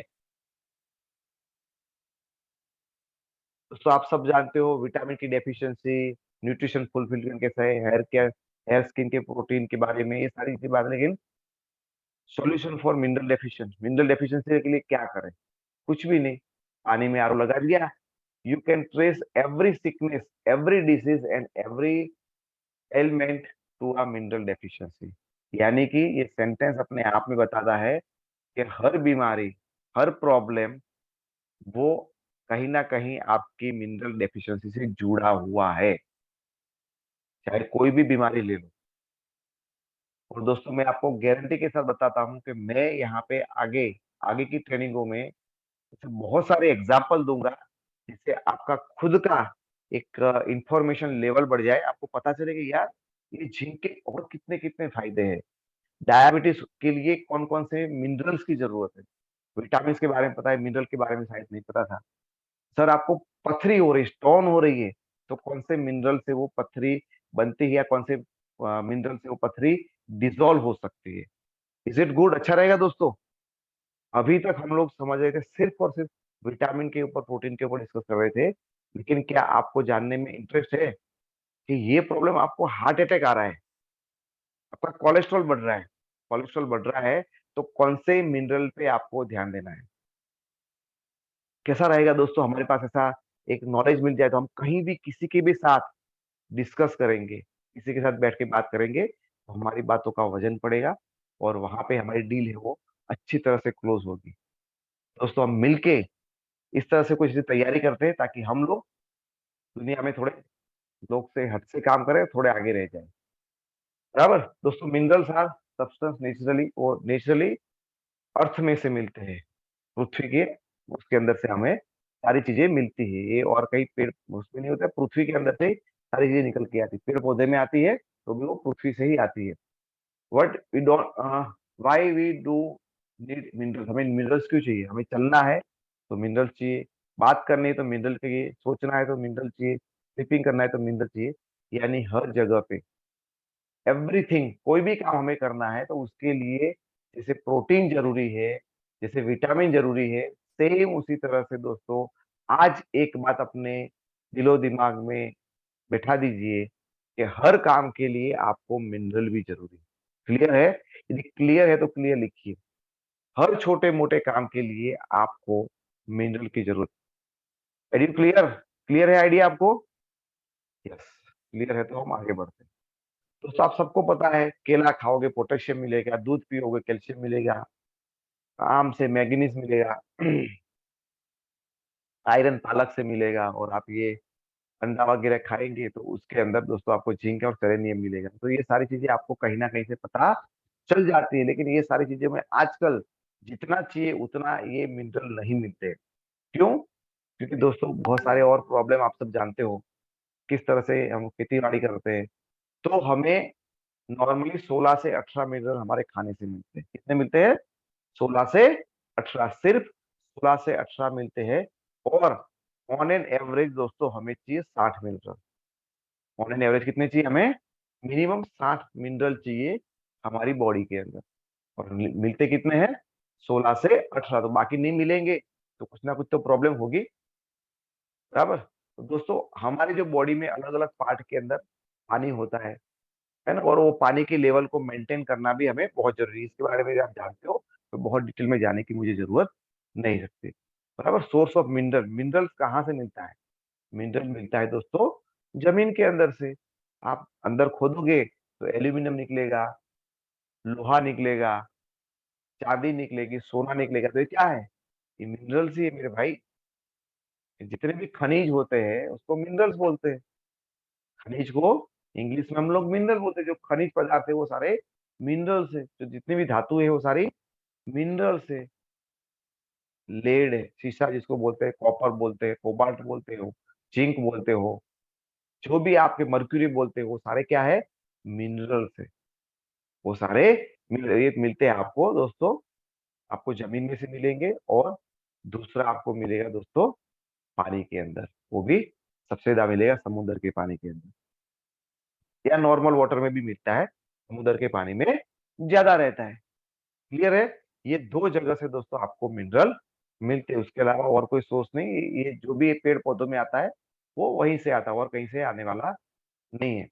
दोस्तों आप सब जानते हो विटामिन की डेफिशिएंसी, न्यूट्रिशन फुलफिलमेंट कैसा है, हेयर केयर, हेयर स्किन के प्रोटीन के बारे में, ये सारी चीजें बात। लेकिन सॉल्यूशन फॉर मिनरल डेफिशिएंसी के लिए क्या करें? कुछ भी नहीं, पानी में आरओ लगा दिया। You can trace every sickness, every disease and every element to a mineral deficiency. यानी कि ये सेंटेंस अपने आप में बताता है कि हर बीमारी, हर प्रॉब्लम, वो कहीं ना कहीं आपकी मिनरल डेफिशिएंसी से जुड़ा हुआ है, चाहे कोई भी बीमारी ले लो। और दोस्तों मैं आपको गारंटी के साथ बताता हूं कि मैं यहाँ पे आगे आगे की ट्रेनिंगों में ऐसे बहुत सारे एग्जाम्पल दूंगा, जिससे आपका खुद का एक इंफॉर्मेशन लेवल बढ़ जाए। आपको पता चले कि यार ये जिंक के और कितने कितने फायदे हैं, डायबिटीज के लिए कौन कौन से मिनरल्स की जरूरत है। विटामिन के बारे में पता है, मिनरल के बारे में शायद नहीं पता था। सर आपको पथरी हो रही, स्टोन हो रही है, तो कौन से मिनरल से वो पथरी बनती है, या कौन से मिनरल से वो पथरी डिसॉल्व हो सकती है। Is it good? अच्छा रहेगा दोस्तों। अभी तक हम लोग समझ रहे थे सिर्फ और सिर्फ विटामिन के ऊपर, प्रोटीन के ऊपर डिस्कस कर रहे थे, लेकिन क्या आपको जानने में इंटरेस्ट है कि ये प्रॉब्लम आपको हार्ट अटैक आ रहा है, आपका कोलेस्ट्रॉल बढ़ रहा है, कोलेस्ट्रॉल बढ़ रहा है, तो कौन से मिनरल पे आपको ध्यान देना है? कैसा रहेगा दोस्तों हमारे पास ऐसा एक नॉलेज मिल जाए, तो हम कहीं भी किसी के भी साथ डिस्कस करेंगे, किसी के साथ बैठ के बात करेंगे, तो हमारी बातों का वजन पड़ेगा, और वहां पे हमारी डील है वो अच्छी तरह से क्लोज होगी। दोस्तों हम मिलके इस तरह से कुछ तैयारी करते हैं, ताकि हम लोग दुनिया में थोड़े लोग से हट से काम करें, थोड़े आगे रह जाए। बराबर दोस्तों, मिनरल्स आर सब्सटेंस नेचुरली, और नेचुरली अर्थ में से मिलते हैं, पृथ्वी के, उसके अंदर से हमें सारी चीजें मिलती है। ये और कहीं पेड़ उसमें नहीं होता है, पृथ्वी के अंदर से ही सारी चीजें निकल के आती है। पेड़ पौधे में आती है तो भी वो पृथ्वी से ही आती है। What we don't, why we do need minerals? हमें मिनरल्स क्यों चाहिए? हमें चलना है तो मिनरल्स चाहिए, बात करनी है तो मिनरल चाहिए, सोचना है तो मिनरल चाहिए, स्लीपिंग करना है तो मिनरल चाहिए। यानी हर जगह पे एवरीथिंग, कोई भी काम हमें करना है तो उसके लिए जैसे प्रोटीन जरूरी है, जैसे विटामिन जरूरी है, सेम उसी तरह से दोस्तों आज एक बात अपने दिलो दिमाग में बैठा दीजिए कि हर काम के लिए आपको मिनरल भी जरूरी है। क्लियर है? यदि क्लियर है तो क्लियर लिखिए। हर छोटे मोटे काम के लिए आपको मिनरल की जरूरत। है क्लियर? क्लियर है आइडिया आपको? यस, क्लियर है तो हम आगे बढ़ते हैं। दोस्तों आप सबको पता है केला खाओगे पोटेशियम मिलेगा, दूध पियोगे कैल्शियम मिलेगा, आम से मैग्नीज मिलेगा, आयरन पालक से मिलेगा, और आप ये अंडा वगैरह खाएंगे तो उसके अंदर दोस्तों आपको जिंक और सेलेनियम मिलेगा। तो ये सारी चीजें आपको कहीं ना कहीं से पता चल जाती है, लेकिन ये सारी चीजें में आजकल जितना चाहिए उतना ये मिनरल नहीं मिलते। क्यों? क्योंकि दोस्तों बहुत सारे और प्रॉब्लम आप सब जानते हो, किस तरह से हम खेती बाड़ी करते हैं। तो हमें नॉर्मली 16 से 18 मिनरल हमारे खाने से मिलते हैं। कितने मिलते हैं? 16 से 18, सिर्फ 16 से 18 मिलते हैं। और ऑन एन एवरेज दोस्तों हमें चाहिए 60 मिनरल। ऑन एन एवरेज कितने चाहिए हमें? मिनिमम 60 मिनरल चाहिए हमारी बॉडी के अंदर। और मिलते कितने हैं? 16 से 18। तो बाकी नहीं मिलेंगे तो कुछ ना कुछ तो प्रॉब्लम होगी। बराबर। तो दोस्तों हमारी जो बॉडी में अलग अलग पार्ट के अंदर पानी होता है ना, और वो पानी के लेवल को मेंटेन करना भी हमें बहुत जरूरी है। इसके बारे में आप जानते हो तो बहुत डिटेल में जाने की मुझे जरूरत नहीं रखती। बराबर। सोर्स ऑफ मिनरल, मिनरल्स कहाँ से मिलता है? मिनरल मिलता है दोस्तों जमीन के अंदर से। आप अंदर खोदोगे तो एल्यूमिनियम निकलेगा, लोहा निकलेगा, चांदी निकलेगी, सोना निकलेगा, तो ये क्या है? ये मिनरल्स ही है मेरे भाई। जितने भी खनिज होते हैं उसको मिनरल्स बोलते हैं। खनिज को इंग्लिश में हम लोग मिनरल बोलते हैं। जो खनिज पदार्थ है वो सारे मिनरल्स है। जो जितनी भी धातु है वो सारी मिनरल्स है। लेड है, शीशा जिसको बोलते हैं, कॉपर बोलते हैं, कोबाल्ट बोलते हो, जिंक बोलते हो, जो भी आपके मर्क्यूरी बोलते हो, वो सारे क्या है? मिनरल्स है। वो सारे ये मिलते हैं आपको दोस्तों, आपको जमीन में से मिलेंगे, और दूसरा आपको मिलेगा दोस्तों पानी के अंदर। वो भी सबसे ज्यादा मिलेगा समुद्र के पानी के अंदर, या नॉर्मल वाटर में भी मिलता है, समुद्र के पानी में ज्यादा रहता है। क्लियर है? ये दो जगह से दोस्तों आपको मिनरल मिलते हैं, उसके अलावा और कोई सोर्स नहीं। ये जो भी पेड़ पौधों में आता है वो वहीं से आता है, और कहीं से आने वाला नहीं है।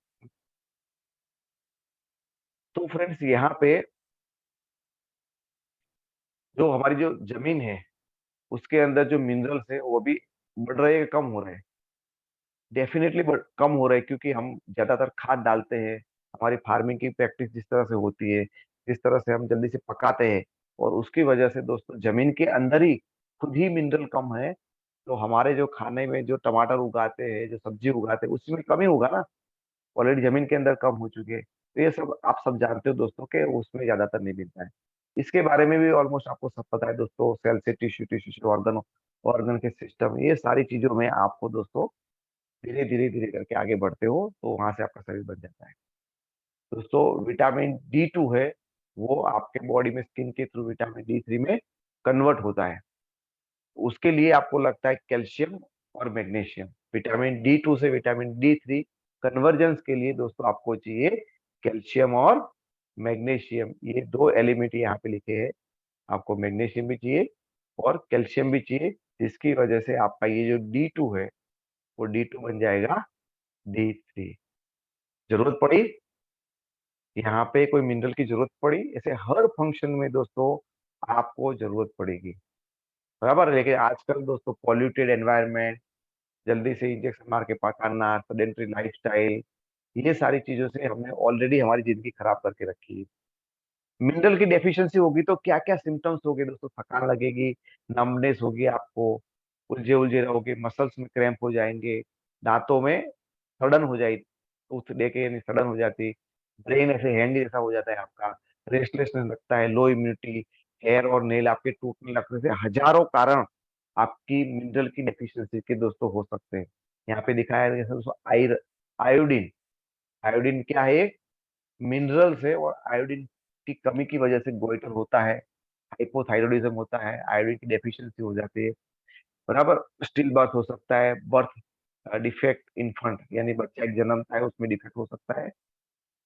तो फ्रेंड्स, यहाँ पे जो हमारी जो जमीन है उसके अंदर जो मिनरल्स है वो भी बढ़ रहे हैं, कम हो रहे हैं? डेफिनेटली कम हो रहे हैं, क्योंकि हम ज्यादातर खाद डालते हैं। हमारी फार्मिंग की प्रैक्टिस जिस तरह से होती है, जिस तरह से हम जल्दी से पकाते हैं, और उसकी वजह से दोस्तों जमीन के अंदर ही खुद ही मिनरल कम है। तो हमारे जो खाने में जो टमाटर उगाते हैं, जो सब्जी उगाते हैं, उसमें कमी होगा ना। ऑलरेडी जमीन के अंदर कम हो चुके हैं, तो ये सब आप सब जानते हो दोस्तों के उसमें ज्यादातर नहीं मिलता है। इसके बारे में भी ऑलमोस्ट आपको सब पता है दोस्तों। सेल से टिश्यू, टिश्यू से ऑर्गन, ऑर्गन के सिस्टम, ये सारी चीजों में आपको दोस्तों धीरे धीरे धीरे करके आगे बढ़ते हो तो वहां से आपका शरीर बन जाता है। दोस्तों विटामिन D2 है, वो आपके बॉडी में स्किन के थ्रू विटामिन D3 में कन्वर्ट होता है। उसके लिए आपको लगता है कैल्शियम और मैग्नीशियम। विटामिन D2 से विटामिन D3 कन्वर्जेंस के लिए दोस्तों आपको चाहिए कैल्शियम और मैग्नीशियम। ये दो एलिमेंट यहाँ पे लिखे हैं। आपको मैग्नीशियम भी चाहिए और कैल्शियम भी चाहिए, जिसकी वजह से आपका ये जो D2 है वो D2 बन जाएगा D3। जरूरत पड़ी यहाँ पे कोई मिनरल की जरूरत पड़ी, ऐसे हर फंक्शन में दोस्तों आपको जरूरत पड़ेगी। बराबर है? लेकिन आजकल दोस्तों पॉल्यूटेड एनवायरनमेंट, जल्दी से इंजेक्शन मार के पकाना, सेडेंटरी लाइफस्टाइल, ये सारी चीजों से हमने ऑलरेडी हमारी जिंदगी खराब करके रखी है। मिनरल की डेफिशिएंसी होगी तो क्या क्या सिम्टम्स होंगे दोस्तों? थकान लगेगी, नमनेस होगी, आपको उलझे उलझे रहोगे, मसल्स में क्रैम्प हो जाएंगे, दांतों में सड़न हो जाएगी, टूथ डेके यानी सड़न हो जाती, ब्रेन ऐसे हैंग जैसा हो जाता है आपका, रेस्टलेसनेस लगता है, लो इम्यूनिटी, हेयर और नेल आपके टूटने लगने से हजारों कारण आपकी मिनरल की डेफिशिएंसी के दोस्तों हो सकते हैं। यहाँ पे दिखाया है जैसे दोस्तों आयोडीन। आयोडीन क्या है? मिनरल से, और आयोडीन की कमी की वजह से गोइटर होता है, हाइपोथायरॉयडिज्म होता है, आयोडीन की डेफिशिएंसी हो जाती है। बराबर? स्टिल बर्थ हो सकता है, बर्थ डिफेक्ट इन्फेंट यानी बच्चा एक जन्मता है उसमें डिफेक्ट हो सकता है,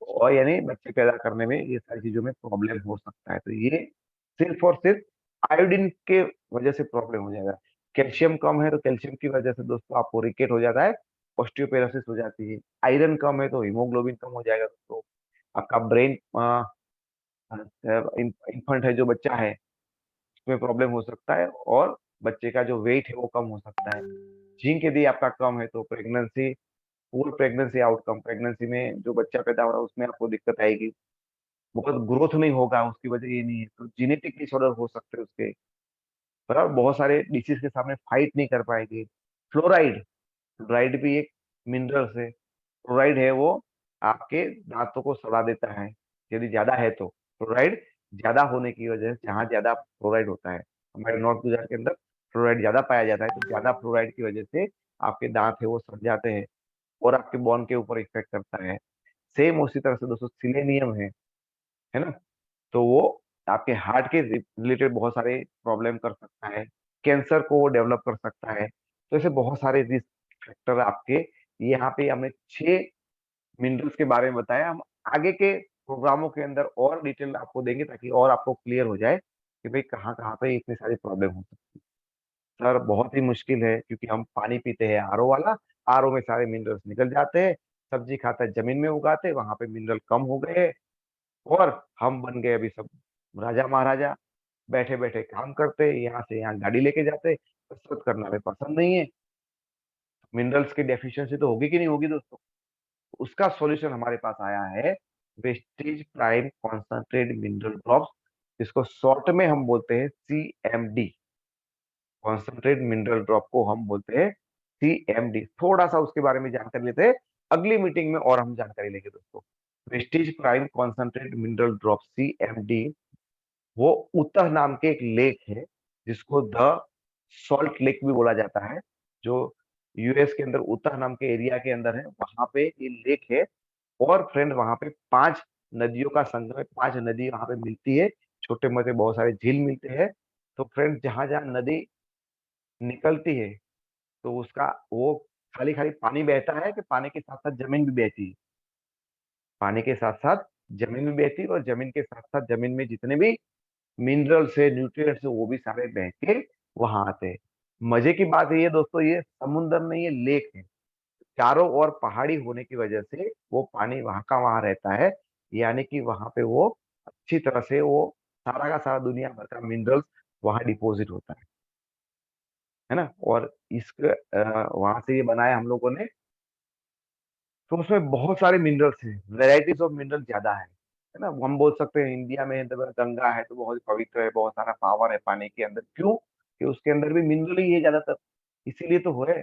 और यानी बच्चे पैदा करने में ये सारी चीजों में प्रॉब्लम हो सकता है। तो ये सिर्फ और सिर्फ आयोडीन के वजह से प्रॉब्लम हो जाएगा। कैल्शियम कम है तो कैल्शियम की वजह से दोस्तों आपको रिकेट हो जाता है, ऑस्टियोपेरोसिस हो जाती है। आयरन कम है तो हीमोग्लोबिन कम हो जाएगा दोस्तों। आपका ब्रेन इन्फेंट है जो बच्चा है उसमें प्रॉब्लम हो सकता है, और बच्चे का जो वेट है वो कम हो सकता है। जिंक यदि आपका कम है तो pregnancy, poor pregnancy outcome, pregnancy में जो बच्चा पैदा हो रहा है उसमें आपको दिक्कत आएगी, बहुत ग्रोथ नहीं होगा, उसकी वजह ये नहीं है तो जेनेटिक डिसऑर्डर हो सकते हैं उसके। बराबर? बहुत सारे डिसीज के सामने फाइट नहीं कर पाएगी। फ्लोराइड, फ्लोराइड भी एक मिनरल है। फ्लोराइड है वो आपके दांतों को सड़ा देता है यदि ज्यादा है तो। फ्लोराइड ज्यादा होने की वजह से, जहाँ ज्यादा फ्लोराइड होता है, हमारे नॉर्थ गुजरात के अंदर फ्लोराइड ज्यादा पाया जाता है, तो ज्यादा फ्लोराइड की वजह से आपके दांत है वो सड़ जाते हैं, और आपके बोन के ऊपर इफेक्ट करता है। सेम उसी तरह से दोस्तों सिलेनियम है ना, तो वो आपके हार्ट के रिलेटेड बहुत सारे प्रॉब्लम कर सकता है, कैंसर को वो डेवलप कर सकता है। तो ऐसे बहुत सारे रिस्क फैक्टर आपके, यहाँ पे हमने 6 मिनरल्स के बारे में बताया। हम आगे के प्रोग्रामों के अंदर और डिटेल आपको देंगे, ताकि और आपको क्लियर हो जाए कि भाई कहाँ कहाँ पे इतनी सारी प्रॉब्लम हो सकती है। सर बहुत ही मुश्किल है, क्योंकि हम पानी पीते हैं आरओ वाला, आरओ में सारे मिनरल्स निकल जाते हैं। सब्जी खाता है जमीन में उगाते, वहां पे मिनरल कम हो गए, और हम बन गए अभी सब राजा महाराजा, बैठे बैठे काम करते, यहाँ से यहाँ गाड़ी लेके जाते, कसरत करना हमें पसंद नहीं है। मिनरल्स की डेफिशिएंसी तो होगी कि नहीं होगी दोस्तों? उसका सॉल्यूशन हमारे पास आया है, wastage prime concentrate mineral drops, जिसको शॉर्ट में हम बोलते हैं CMD, कॉन्सेंट्रेट मिनरल ड्रॉप को हम बोलते हैं CMD। थोड़ा सा उसके बारे में जानकारी लेते हैं, अगली मीटिंग में और हम जानकारी लेंगे दोस्तों। Prestige prime concentrate mineral drop CMD वो उत्तह नाम के एक लेक है, जिसको द सॉल्ट लेक भी बोला जाता है, जो यूएस के अंदर उत्तह नाम के एरिया के अंदर है, वहां पे ये लेक है। और फ्रेंड वहां पे 5 नदियों का संगम है, 5 नदी वहां पे मिलती है, छोटे मोटे बहुत सारे झील मिलते हैं। तो फ्रेंड जहां जहां नदी निकलती है तो उसका वो खाली खाली पानी बहता है कि पानी के साथ साथ जमीन भी बहती है, पानी के साथ साथ जमीन भी बहती है, और जमीन के साथ साथ जमीन में जितने भी मिनरल्स है, न्यूट्रिएंट्स है, वो भी सारे बह के वहां आते हैं। मजे की बात ये है दोस्तों, ये समुद्र नहीं, ये लेक है। चारों ओर पहाड़ी होने की वजह से वो पानी वहां का वहां रहता है, यानी कि वहां पे वो अच्छी तरह से वो सारा का सारा दुनिया भर का मिनरल्स वहां डिपॉजिट होता है ना। और इसके वहां से ये बनाया हम लोगों ने, तो उसमें बहुत सारे मिनरल्स हैं, वेराइटीज ऑफ मिनरल ज्यादा है ना। हम बोल सकते हैं इंडिया में तो गंगा है तो बहुत पवित्र है, बहुत सारा पावर है पानी के अंदर, क्यों कि उसके अंदर भी मिनरल ही है ज्यादातर, इसीलिए तो हो है।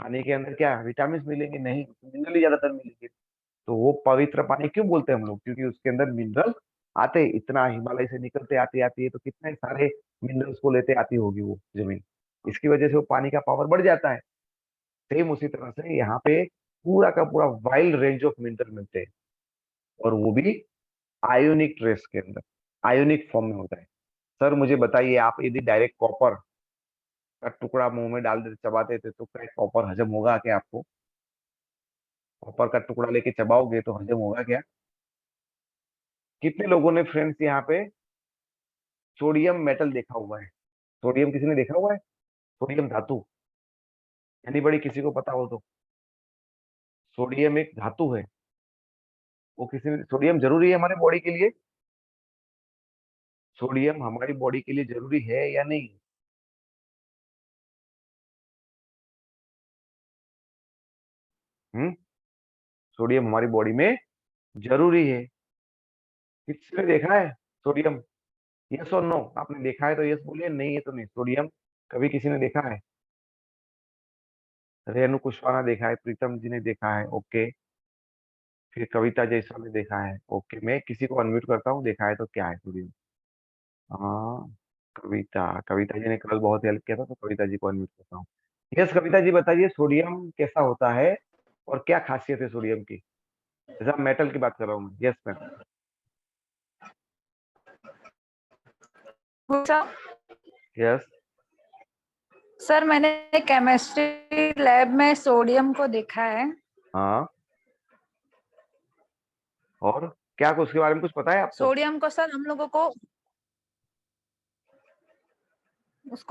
पानी के अंदर क्या विटामिन मिलेंगे, नहीं, मिनरल ही ज्यादातर मिलेंगे। तो वो पवित्र पानी क्यों बोलते हैं हम लोग, क्योंकि उसके अंदर मिनरल आते हैं, इतना हिमालय से निकलते आती आती है तो कितने सारे मिनरल्स को लेते आती होगी वो जमीन, इसकी वजह से वो पानी का पावर बढ़ जाता है। सेम उसी तरह से यहाँ पे पूरा का पूरा वाइल्ड रेंज ऑफ मिनरल मिलते हैं, और वो भी आयोनिक ट्रेस के अंदर, आयोनिक फॉर्म में होता है। सर मुझे बताइए, आप यदि डायरेक्ट कॉपर का टुकड़ा मुंह में डाल देते चबाते थे तो क्या कॉपर हजम होगा क्या आपको? कॉपर का टुकड़ा लेके चबाओगे तो हजम होगा क्या? कितने लोगों ने फ्रेंड्स यहाँ पे सोडियम मेटल देखा हुआ है? सोडियम किसी ने देखा हुआ है? सोडियम धातु, यानी बड़ी किसी को पता हो तो। सोडियम एक धातु है, वो किसी ने, सोडियम जरूरी है हमारे बॉडी के लिए? सोडियम हमारी बॉडी के लिए जरूरी है या नहीं? हम्म, सोडियम हमारी बॉडी में जरूरी है। किसी ने देखा है सोडियम? यस और नो, आपने देखा है तो यस बोलिए, नहीं है तो नहीं। सोडियम कभी किसी ने देखा है? रेणु कुशवाहा ने देखा है, प्रीतम जी ने देखा है, ओके। फिर कविता जयसवाल ने देखा है, ओके। मैं किसी को अनम्यूट करता हूँ, देखा है तो क्या है सोडियम? हाँ, कविता, कविता जी ने कल बहुत हेल्प किया था तो कविता जी को अनम्यूट करता हूँ। यस कविता जी बताइए, सोडियम कैसा होता है और क्या खासियत है सोडियम की? जैसा मेटल की बात कर रहा हूँ मैं। Yes ma'am. पूछा यस। सर, मैंने केमिस्ट्री लैब में सोडियम को देखा है। हाँ, और क्या उसके बारे में कुछ पता है आपको? सोडियम को सर हम लोगों को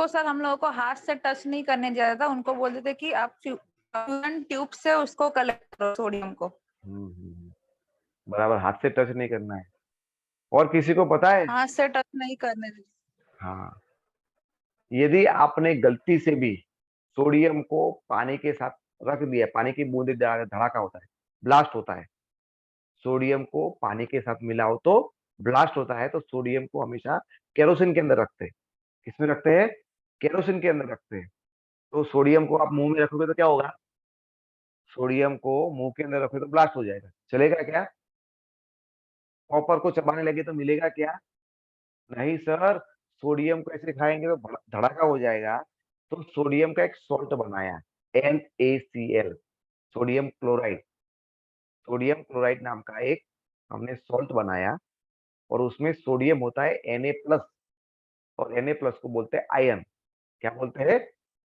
सर हम लोगों को हाथ से टच नहीं करने दिया जाता, उनको बोलते थे कि आप ट्यूब से उसको कलेक्ट करो सोडियम को। बराबर, हाथ से टच नहीं करना है। और किसी को पता है? हाथ से टच नहीं करने देते। हाँ, यदि आपने गलती से भी सोडियम को पानी के साथ रख दिया, पानी की बूंदे धड़ाका होता है, ब्लास्ट होता है। सोडियम को पानी के साथ मिलाओ तो ब्लास्ट होता है। तो सोडियम को हमेशा केरोसिन के अंदर रखते हैं। किसमें रखते हैं? केरोसिन के अंदर रखते हैं। तो सोडियम को आप मुंह में रखोगे तो क्या होगा? सोडियम को मुंह के अंदर रखोगे तो ब्लास्ट हो जाएगा, चलेगा क्या? कॉपर को चबाने लगे तो मिलेगा क्या? नहीं सर, सोडियम को ऐसे खाएंगे तो धड़ाका हो जाएगा। तो सोडियम का एक सॉल्ट बनाया, NaCl, sodium chloride. Sodium chloride नाम का एक हमने सॉल्ट बनाया, और उसमें सोडियम होता है Na+, और Na+ को बोलते हैं आयन। क्या बोलते हैं?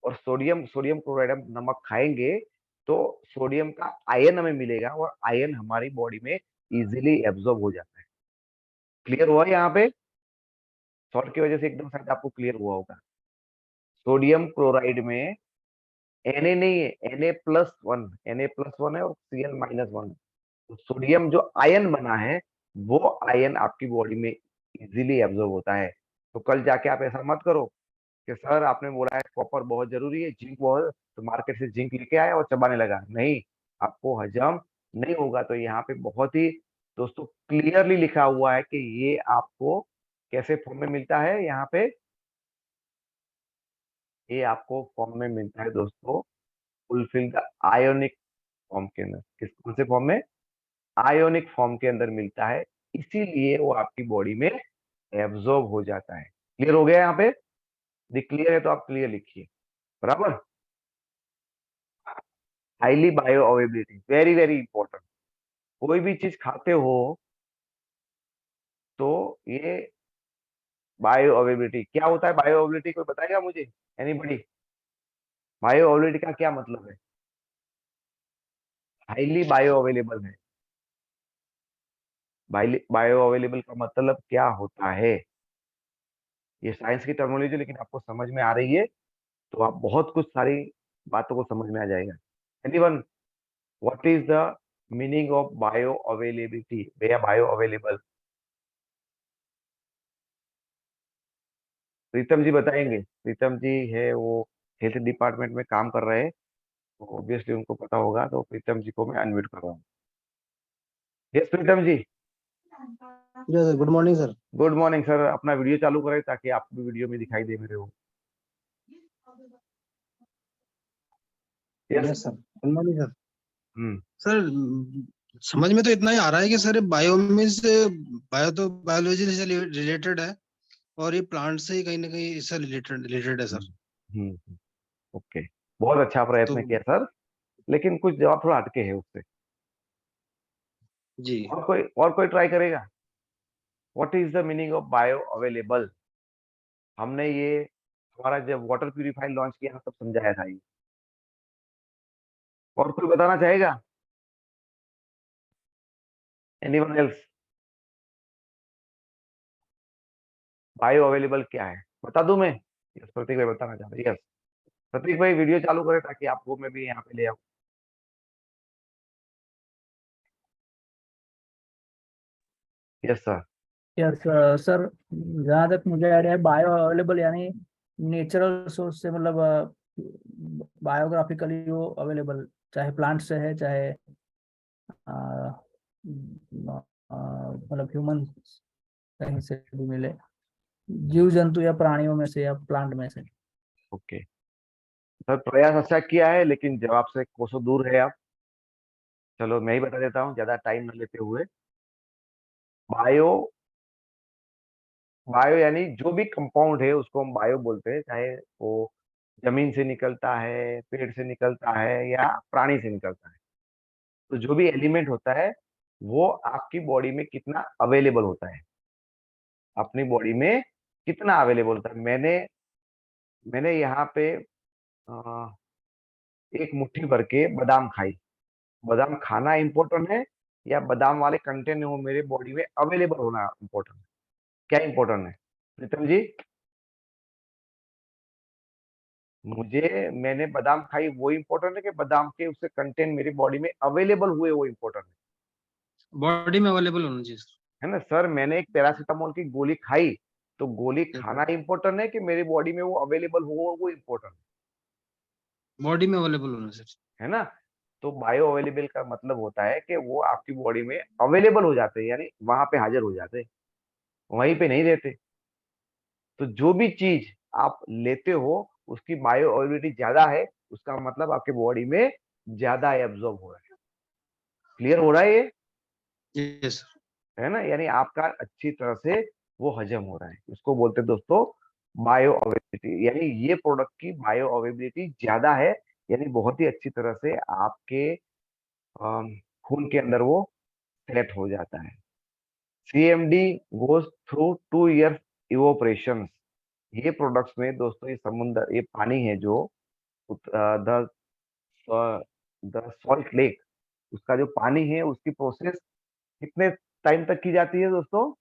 और सोडियम सोडियम क्लोराइड हम नमक खाएंगे तो सोडियम का आयन हमें मिलेगा, और आयन हमारी बॉडी में इजीली एब्जॉर्ब हो जाता है। क्लियर हुआ यहाँ पे? सॉल्ट की वजह से एकदम शायद आपको क्लियर हुआ होगा। सोडियम क्लोराइड में Na नहीं है, Na+1, Na+1 है और Cl-1। तो सोडियम जो आयन बना है, वो आयन आपकी बॉडी में इजीली एब्जॉर्ब होता है। तो कल जाके आप ऐसा मत करो कि सर आपने बोला है कॉपर बहुत जरूरी है, जिंक बहुत, तो मार्केट से जिंक लेके आया और चबाने लगा, नहीं, आपको हजम नहीं होगा। तो यहाँ पे बहुत ही दोस्तों क्लियरली लिखा हुआ है कि ये आपको कैसे फॉर्म में मिलता है यहाँ पे, ये आपको फॉर्म में मिलता है दोस्तों फुलफिल द आयोनिक फॉर्म के अंदर। किस कौन से फॉर्म में? आयोनिक फॉर्म के अंदर मिलता है, इसीलिए वो आपकी बॉडी में एब्जॉर्ब हो जाता है। क्लियर हो गया यहाँ पे? क्लियर है तो आप क्लियर लिखिए, बराबर। Highly bio availability, very very important. कोई भी चीज खाते हो तो ये बायो अवेबिलिटी क्या होता है? बायो अवेबिलिटी कोई बताएगा मुझे? एनीबॉडी? बायो अवेबिलिटी का क्या मतलब है? हाईली बायो अवेलेबल है। बायो अवेलेबल का मतलब क्या होता है? ये साइंस की टर्मिनोलॉजी, लेकिन आपको समझ में आ रही है तो आप बहुत कुछ सारी बातों को समझ में आ जाएगा। Anyone, what is the meaning of bio availability या बायो अवेलेबल? प्रीतम जी बताएंगे। प्रीतम जी है वो हेल्थ डिपार्टमेंट में काम कर रहे हैं, तो ऑब्वियसली उनको पता होगा, तो प्रीतम जी को मैं अनम्यूट कर रहा हूँ। Yes Pritam ji. Yes sir, good morning sir. Good morning sir. अपना वीडियो चालू करें ताकि आपको भी वीडियो में दिखाई दे मेरे को। Yes. Yes sir, good morning sir. Hmm. Sir समझ में तो इतना ही आ रहा है कि सर बायो मीन्स बायो तो बायोलॉजी से रिलेटेड है और ये प्लांट से ही कहीं ना कहीं इससे रिलेटेड है सर। ओके, बहुत अच्छा तो प्रयत्न किया सर, लेकिन कुछ जवाब थोड़ा हटके है उससे। जी और कोई ट्राई करेगा? What is the meaning of bio available? हमने ये हमारा जब वाटर प्यूरिफायर लॉन्च किया तब समझाया था ये। और कोई बताना चाहेगा? Anyone else? बायो अवेलेबल क्या है बता दूं मैं? यस, प्रतीक भाई बताना चाहते हैं। यस, प्रतीक भाई वीडियो चालू करें ताकि आपको मैं भी यहाँ पे ले आऊं। Yes sir. यस सर, जहाँ तक मुझे आइडिया है बायो अवेलेबल यानी नेचुरल सोर्स से, मतलब बायोग्राफिकली वो अवेलेबल, चाहे प्लांट से है चाहे मतलब ह्यूमन कहीं से भी मिले, जीव जंतु या प्राणियों में से या प्लांट में से। ओके सर, प्रयास अच्छा किया है लेकिन जवाब से कोसों दूर है आप। चलो मैं ही बता देता हूँ ज्यादा टाइम न लेते हुए। बायो, बायो यानी जो भी कंपाउंड है उसको हम बायो बोलते हैं, चाहे वो जमीन से निकलता है, पेड़ से निकलता है या प्राणी से निकलता है। तो जो भी एलिमेंट होता है वो आपकी बॉडी में कितना अवेलेबल होता है, अपनी बॉडी में कितना अवेलेबल होता है। मैंने मैंने यहाँ पे एक मुट्ठी भर के बादाम खाई। बादाम खाना इंपॉर्टेंट है या बादाम वाले कंटेंट वो मेरे बॉडी में अवेलेबल होना इंपॉर्टेंट है? क्या इंपॉर्टेंट है प्रीतम जी? मैंने बादाम खाई वो इंपॉर्टेंट है कि बादाम के उससे कंटेंट मेरी बॉडी में अवेलेबल हुए वो इंपॉर्टेंट बॉडी में अवेलेबल होना चाहिए सर। है ना सर? मैंने एक पैरासीटामोल की गोली खाई, तो गोली Yes, खाना इंपॉर्टेंट है कि मेरी बॉडी में वो अवेलेबल हो वो इंपॉर्टेंट बॉडी में अवेलेबल होना सर। है ना? तो बायो अवेलेबल का मतलब होता है कि वो आपकी बॉडी में अवेलेबल हो जाते हैं, यानी वहां पे हाजिर हो जाते हैं, वहीं पे नहीं रहते। तो जो भी चीज आप लेते हो उसकी बायो अवेलेबिलिटी ज्यादा है, उसका मतलब आपके बॉडी में ज्यादा एब्जॉर्ब हो रहा है। क्लियर हो रहा है ये? Yes sir. है ना? यानी आपका अच्छी तरह से वो हजम हो रहा है, उसको बोलते हैं दोस्तों बायो अवेलेबिलिटी। यानी ये प्रोडक्ट की बायो अवेलेबिलिटी ज्यादा है, यानी बहुत ही अच्छी तरह से आपके खून के अंदर वो सेट हो जाता है। CMD goes through 2 years evaporation. ये प्रोडक्ट्स में दोस्तों ये समुद्र, ये पानी है जो द द सॉल्ट लेक, उसका जो पानी है उसकी प्रोसेस कितने टाइम तक की जाती है दोस्तों?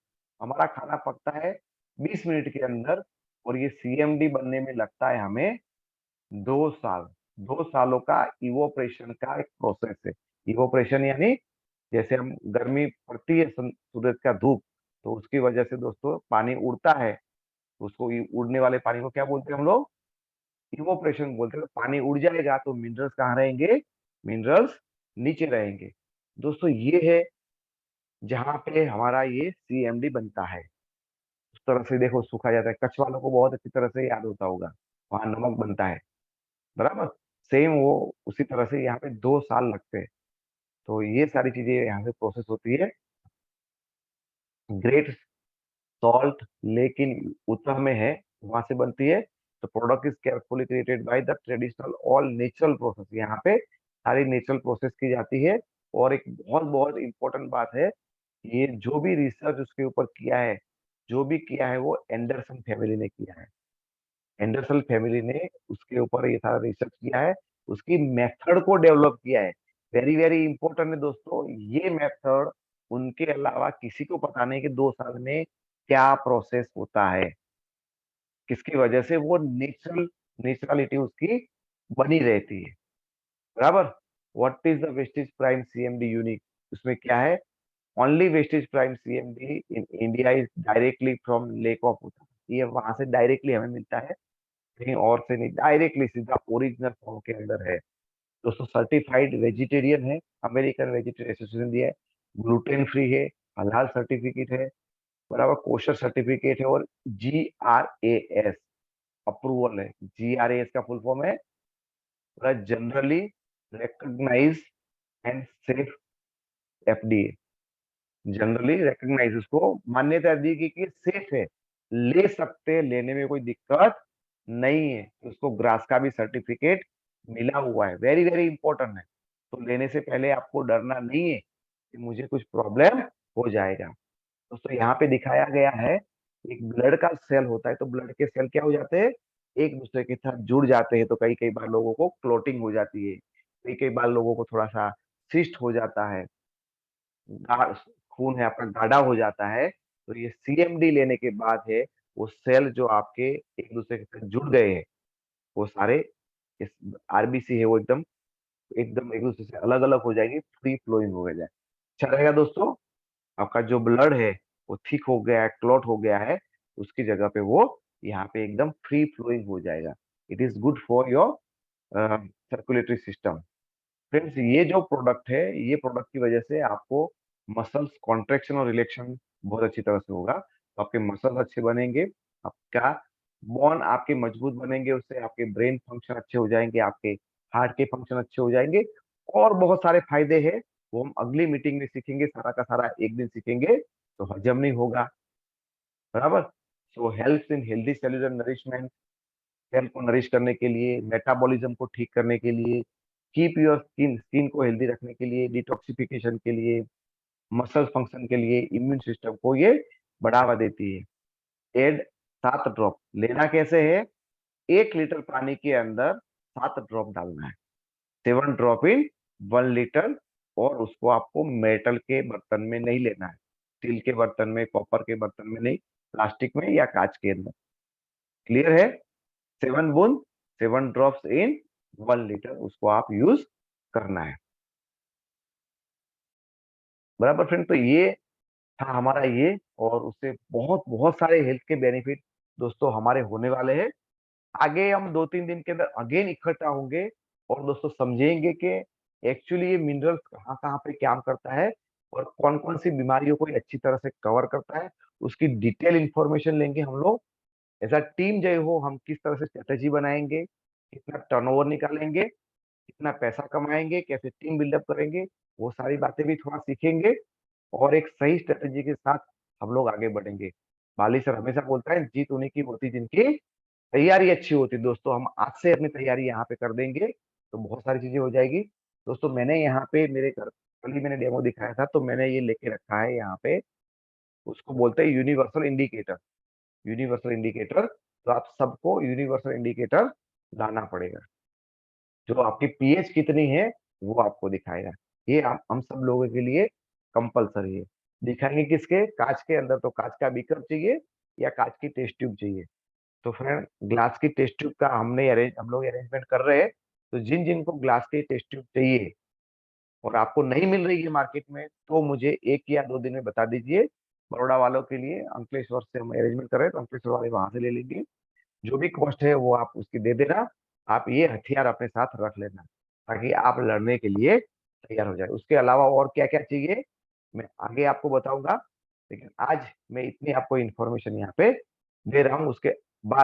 हमारा खाना पकता है 20 मिनट के अंदर, और ये सीएमडी बनने में लगता है हमें 2 साल। 2 सालों का इवोपरेशन का एक प्रोसेस है। इवोपरेशन यानी जैसे हम गर्मी पड़ती है सूरज का धूप, तो उसकी वजह से दोस्तों पानी उड़ता है, तो उसको उड़ने वाले पानी को क्या बोलते हैं हम लोग? इवोपरेशन बोलते हैं। तो पानी उड़ जाएगा तो मिनरल्स कहाँ रहेंगे? मिनरल्स नीचे रहेंगे। दोस्तों ये है जहां पे हमारा ये सीएमडी बनता है। तरह से देखो सूखा जाता है। कच्छ वालों को बहुत अच्छी तरह से याद होता होगा, वहां नमक बनता है, बराबर। सेम वो उसी तरह से यहाँ पे 2 साल लगते हैं। तो ये सारी चीजें यहाँ पे प्रोसेस होती है। ग्रेट सॉल्ट लेकिन उत्तर में है, वहां से बनती है। तो product is carefully created by the traditional all natural process, यहाँ पे सारी नेचुरल प्रोसेस की जाती है। और एक बहुत बहुत इंपॉर्टेंट बात है, ये जो भी रिसर्च उसके ऊपर किया है, जो भी किया है वो एंडरसन फैमिली ने किया है। एंडरसन फैमिली ने उसके ऊपर ये सारा रिसर्च किया है, उसकी मेथड को डेवलप किया है। वेरी वेरी इंपॉर्टेंट है दोस्तों, ये मेथड उनके अलावा किसी को पता नहीं कि 2 साल में क्या प्रोसेस होता है, किसकी वजह से वो नेचुरलिटी उसकी बनी रहती है, बराबर। What is the wastage prime CMD unique, उसमें क्या है, only wastage prime CMD in India is directly from lake of उता, ये वहां से डायरेक्टली हमें मिलता है, कहीं और से नहीं, डायरेक्टली सीधा ओरिजिनल फॉर्म के अंदर है। दोस्तों सर्टिफाइड वेजिटेरियन है, अमेरिकन वेजिटेरियन एसोसिएशन दिया है, ग्लूटेन फ्री है, हलाल सर्टिफिकेट है, बराबर, कोशर सर्टिफिकेट है, और GRAS अप्रूवल है। GRAS का फुल फॉर्म है generally recognise and safe, FDA generally recognise, उसको मान्यता दी गई कि सेफ है, ले सकते हैं, लेने में कोई दिक्कत नहीं है। उसको ग्रास का भी सर्टिफिकेट मिला हुआ है, वेरी वेरी इंपॉर्टेंट है। तो लेने से पहले आपको डरना नहीं है कि मुझे कुछ प्रॉब्लम हो जाएगा। दोस्तों यहाँ पे दिखाया गया है, एक ब्लड का सेल होता है, तो ब्लड के सेल क्या हो जाते हैं, एक दूसरे के साथ जुड़ जाते हैं। तो कई कई बार लोगों को क्लोटिंग हो जाती है, कई कई बार लोगों को थोड़ा सा सिस्ट हो जाता है, खून है आपका गाढ़ा हो जाता है। तो ये CMD लेने के बाद है, वो सेल जो आपके एक दूसरे के साथ जुड़ गए हैं, वो सारे इस RBC है, वो एकदम एकदम एक दूसरे से अलग अलग हो जाएगी, फ्री फ्लोइंग हो जाए। अच्छा रहेगा दोस्तों, आपका जो ब्लड है वो थिक हो गया है, क्लॉट हो गया है, उसकी जगह पे वो यहाँ पे एकदम फ्री फ्लोइंग हो जाएगा। It is good for your circulatory system. Friends ये जो प्रोडक्ट है, ये प्रोडक्ट की वजह से आपको मसल्स कॉन्ट्रेक्शन और रिलैक्शन बहुत अच्छी तरह से होगा। तो आपके मसल्स अच्छे बनेंगे, आपका बोन आपके मजबूत बनेंगे, उससे आपके ब्रेन फंक्शन अच्छे हो जाएंगे, आपके हार्ट के फंक्शन अच्छे हो जाएंगे, और बहुत सारे फायदे हैं, वो हम अगली मीटिंग में सीखेंगे। सारा का सारा एक दिन सीखेंगे तो हजम नहीं होगा, बराबर। So health in healthy cellular nourishment, cell को नरिश करने के लिए, मेटाबॉलिज्म को ठीक करने के लिए, कीप योर स्किन, स्किन को हेल्दी रखने के लिए, डिटॉक्सिफिकेशन के लिए, मसल फंक्शन के लिए, इम्यून सिस्टम को ये बढ़ावा देती है। एड 7 ड्रॉप, लेना कैसे है, 1 लीटर पानी के अंदर 7 ड्रॉप डालना है, 7 ड्रॉप इन 1 लीटर। और उसको आपको मेटल के बर्तन में नहीं लेना है, स्टील के बर्तन में, कॉपर के बर्तन में नहीं, प्लास्टिक में या कांच के अंदर। क्लियर है, 7 बूंद 7 ड्रॉप्स इन 1 लीटर, उसको आप यूज करना है, बराबर फ्रेंड। तो ये था हमारा ये, और उससे बहुत बहुत सारे हेल्थ के बेनिफिट दोस्तों हमारे होने वाले हैं। आगे हम 2-3 दिन के अंदर अगेन इकट्ठा होंगे, और दोस्तों समझेंगे कि एक्चुअली ये मिनरल्स कहाँ कहाँ पे काम करता है, और कौन कौन सी बीमारियों को ये अच्छी तरह से कवर करता है, उसकी डिटेल इंफॉर्मेशन लेंगे हम लोग। ऐसा टीम जय हो, हम किस तरह से स्ट्रेटेजी बनाएंगे, कितना टर्नओवर निकालेंगे, कितना पैसा कमाएंगे, कैसे टीम बिल्डअप करेंगे, वो सारी बातें भी थोड़ा सीखेंगे, और एक सही स्ट्रेटेजी के साथ हम लोग आगे बढ़ेंगे। बाली सर हमेशा बोलता है, जीत उन्हीं की होती जिनकी तैयारी अच्छी होती है। दोस्तों हम आज से अपनी तैयारी यहाँ पे कर देंगे, तो बहुत सारी चीजें हो जाएगी। दोस्तों मैंने यहाँ पे मेरे घर कल ही मैंने डेमो दिखाया था, तो मैंने ये लेके रखा है यहाँ पे, उसको बोलते हैं यूनिवर्सल इंडिकेटर। यूनिवर्सल इंडिकेटर, तो आप सबको यूनिवर्सल इंडिकेटर लाना पड़ेगा, जो आपकी पीएच कितनी है वो आपको दिखाएगा। ये हम सब लोगों के लिए कंपलसरी है। दिखाएंगे किसके, कांच के अंदर, तो कांच का बीकर चाहिए या कांच की टेस्ट ट्यूब चाहिए। तो फ्रेंड ग्लास की टेस्ट ट्यूब का हम लोग अरेंजमेंट कर रहे हैं। तो जिन जिन को ग्लास की टेस्ट ट्यूब चाहिए और आपको नहीं मिल रही है मार्केट में, तो मुझे 1 या 2 दिन में बता दीजिए। बड़ौदा वालों के लिए अंकलेश्वर से हम अरेंजमेंट कर रहे हैं, तो अंकलेश्वर वाले वहां से ले लेंगे। जो भी कॉस्ट है वो आप उसकी दे देना। आप ये हथियार अपने साथ रख लेना, ताकि आप लड़ने के लिए तैयार हो जाए। उसके अलावा और क्या क्या चाहिए मैं आगे आपको बताऊंगा। लेकिन आज मैं इतनी आपको इन्फॉर्मेशन यहाँ पे दे रहा हूँ, उसके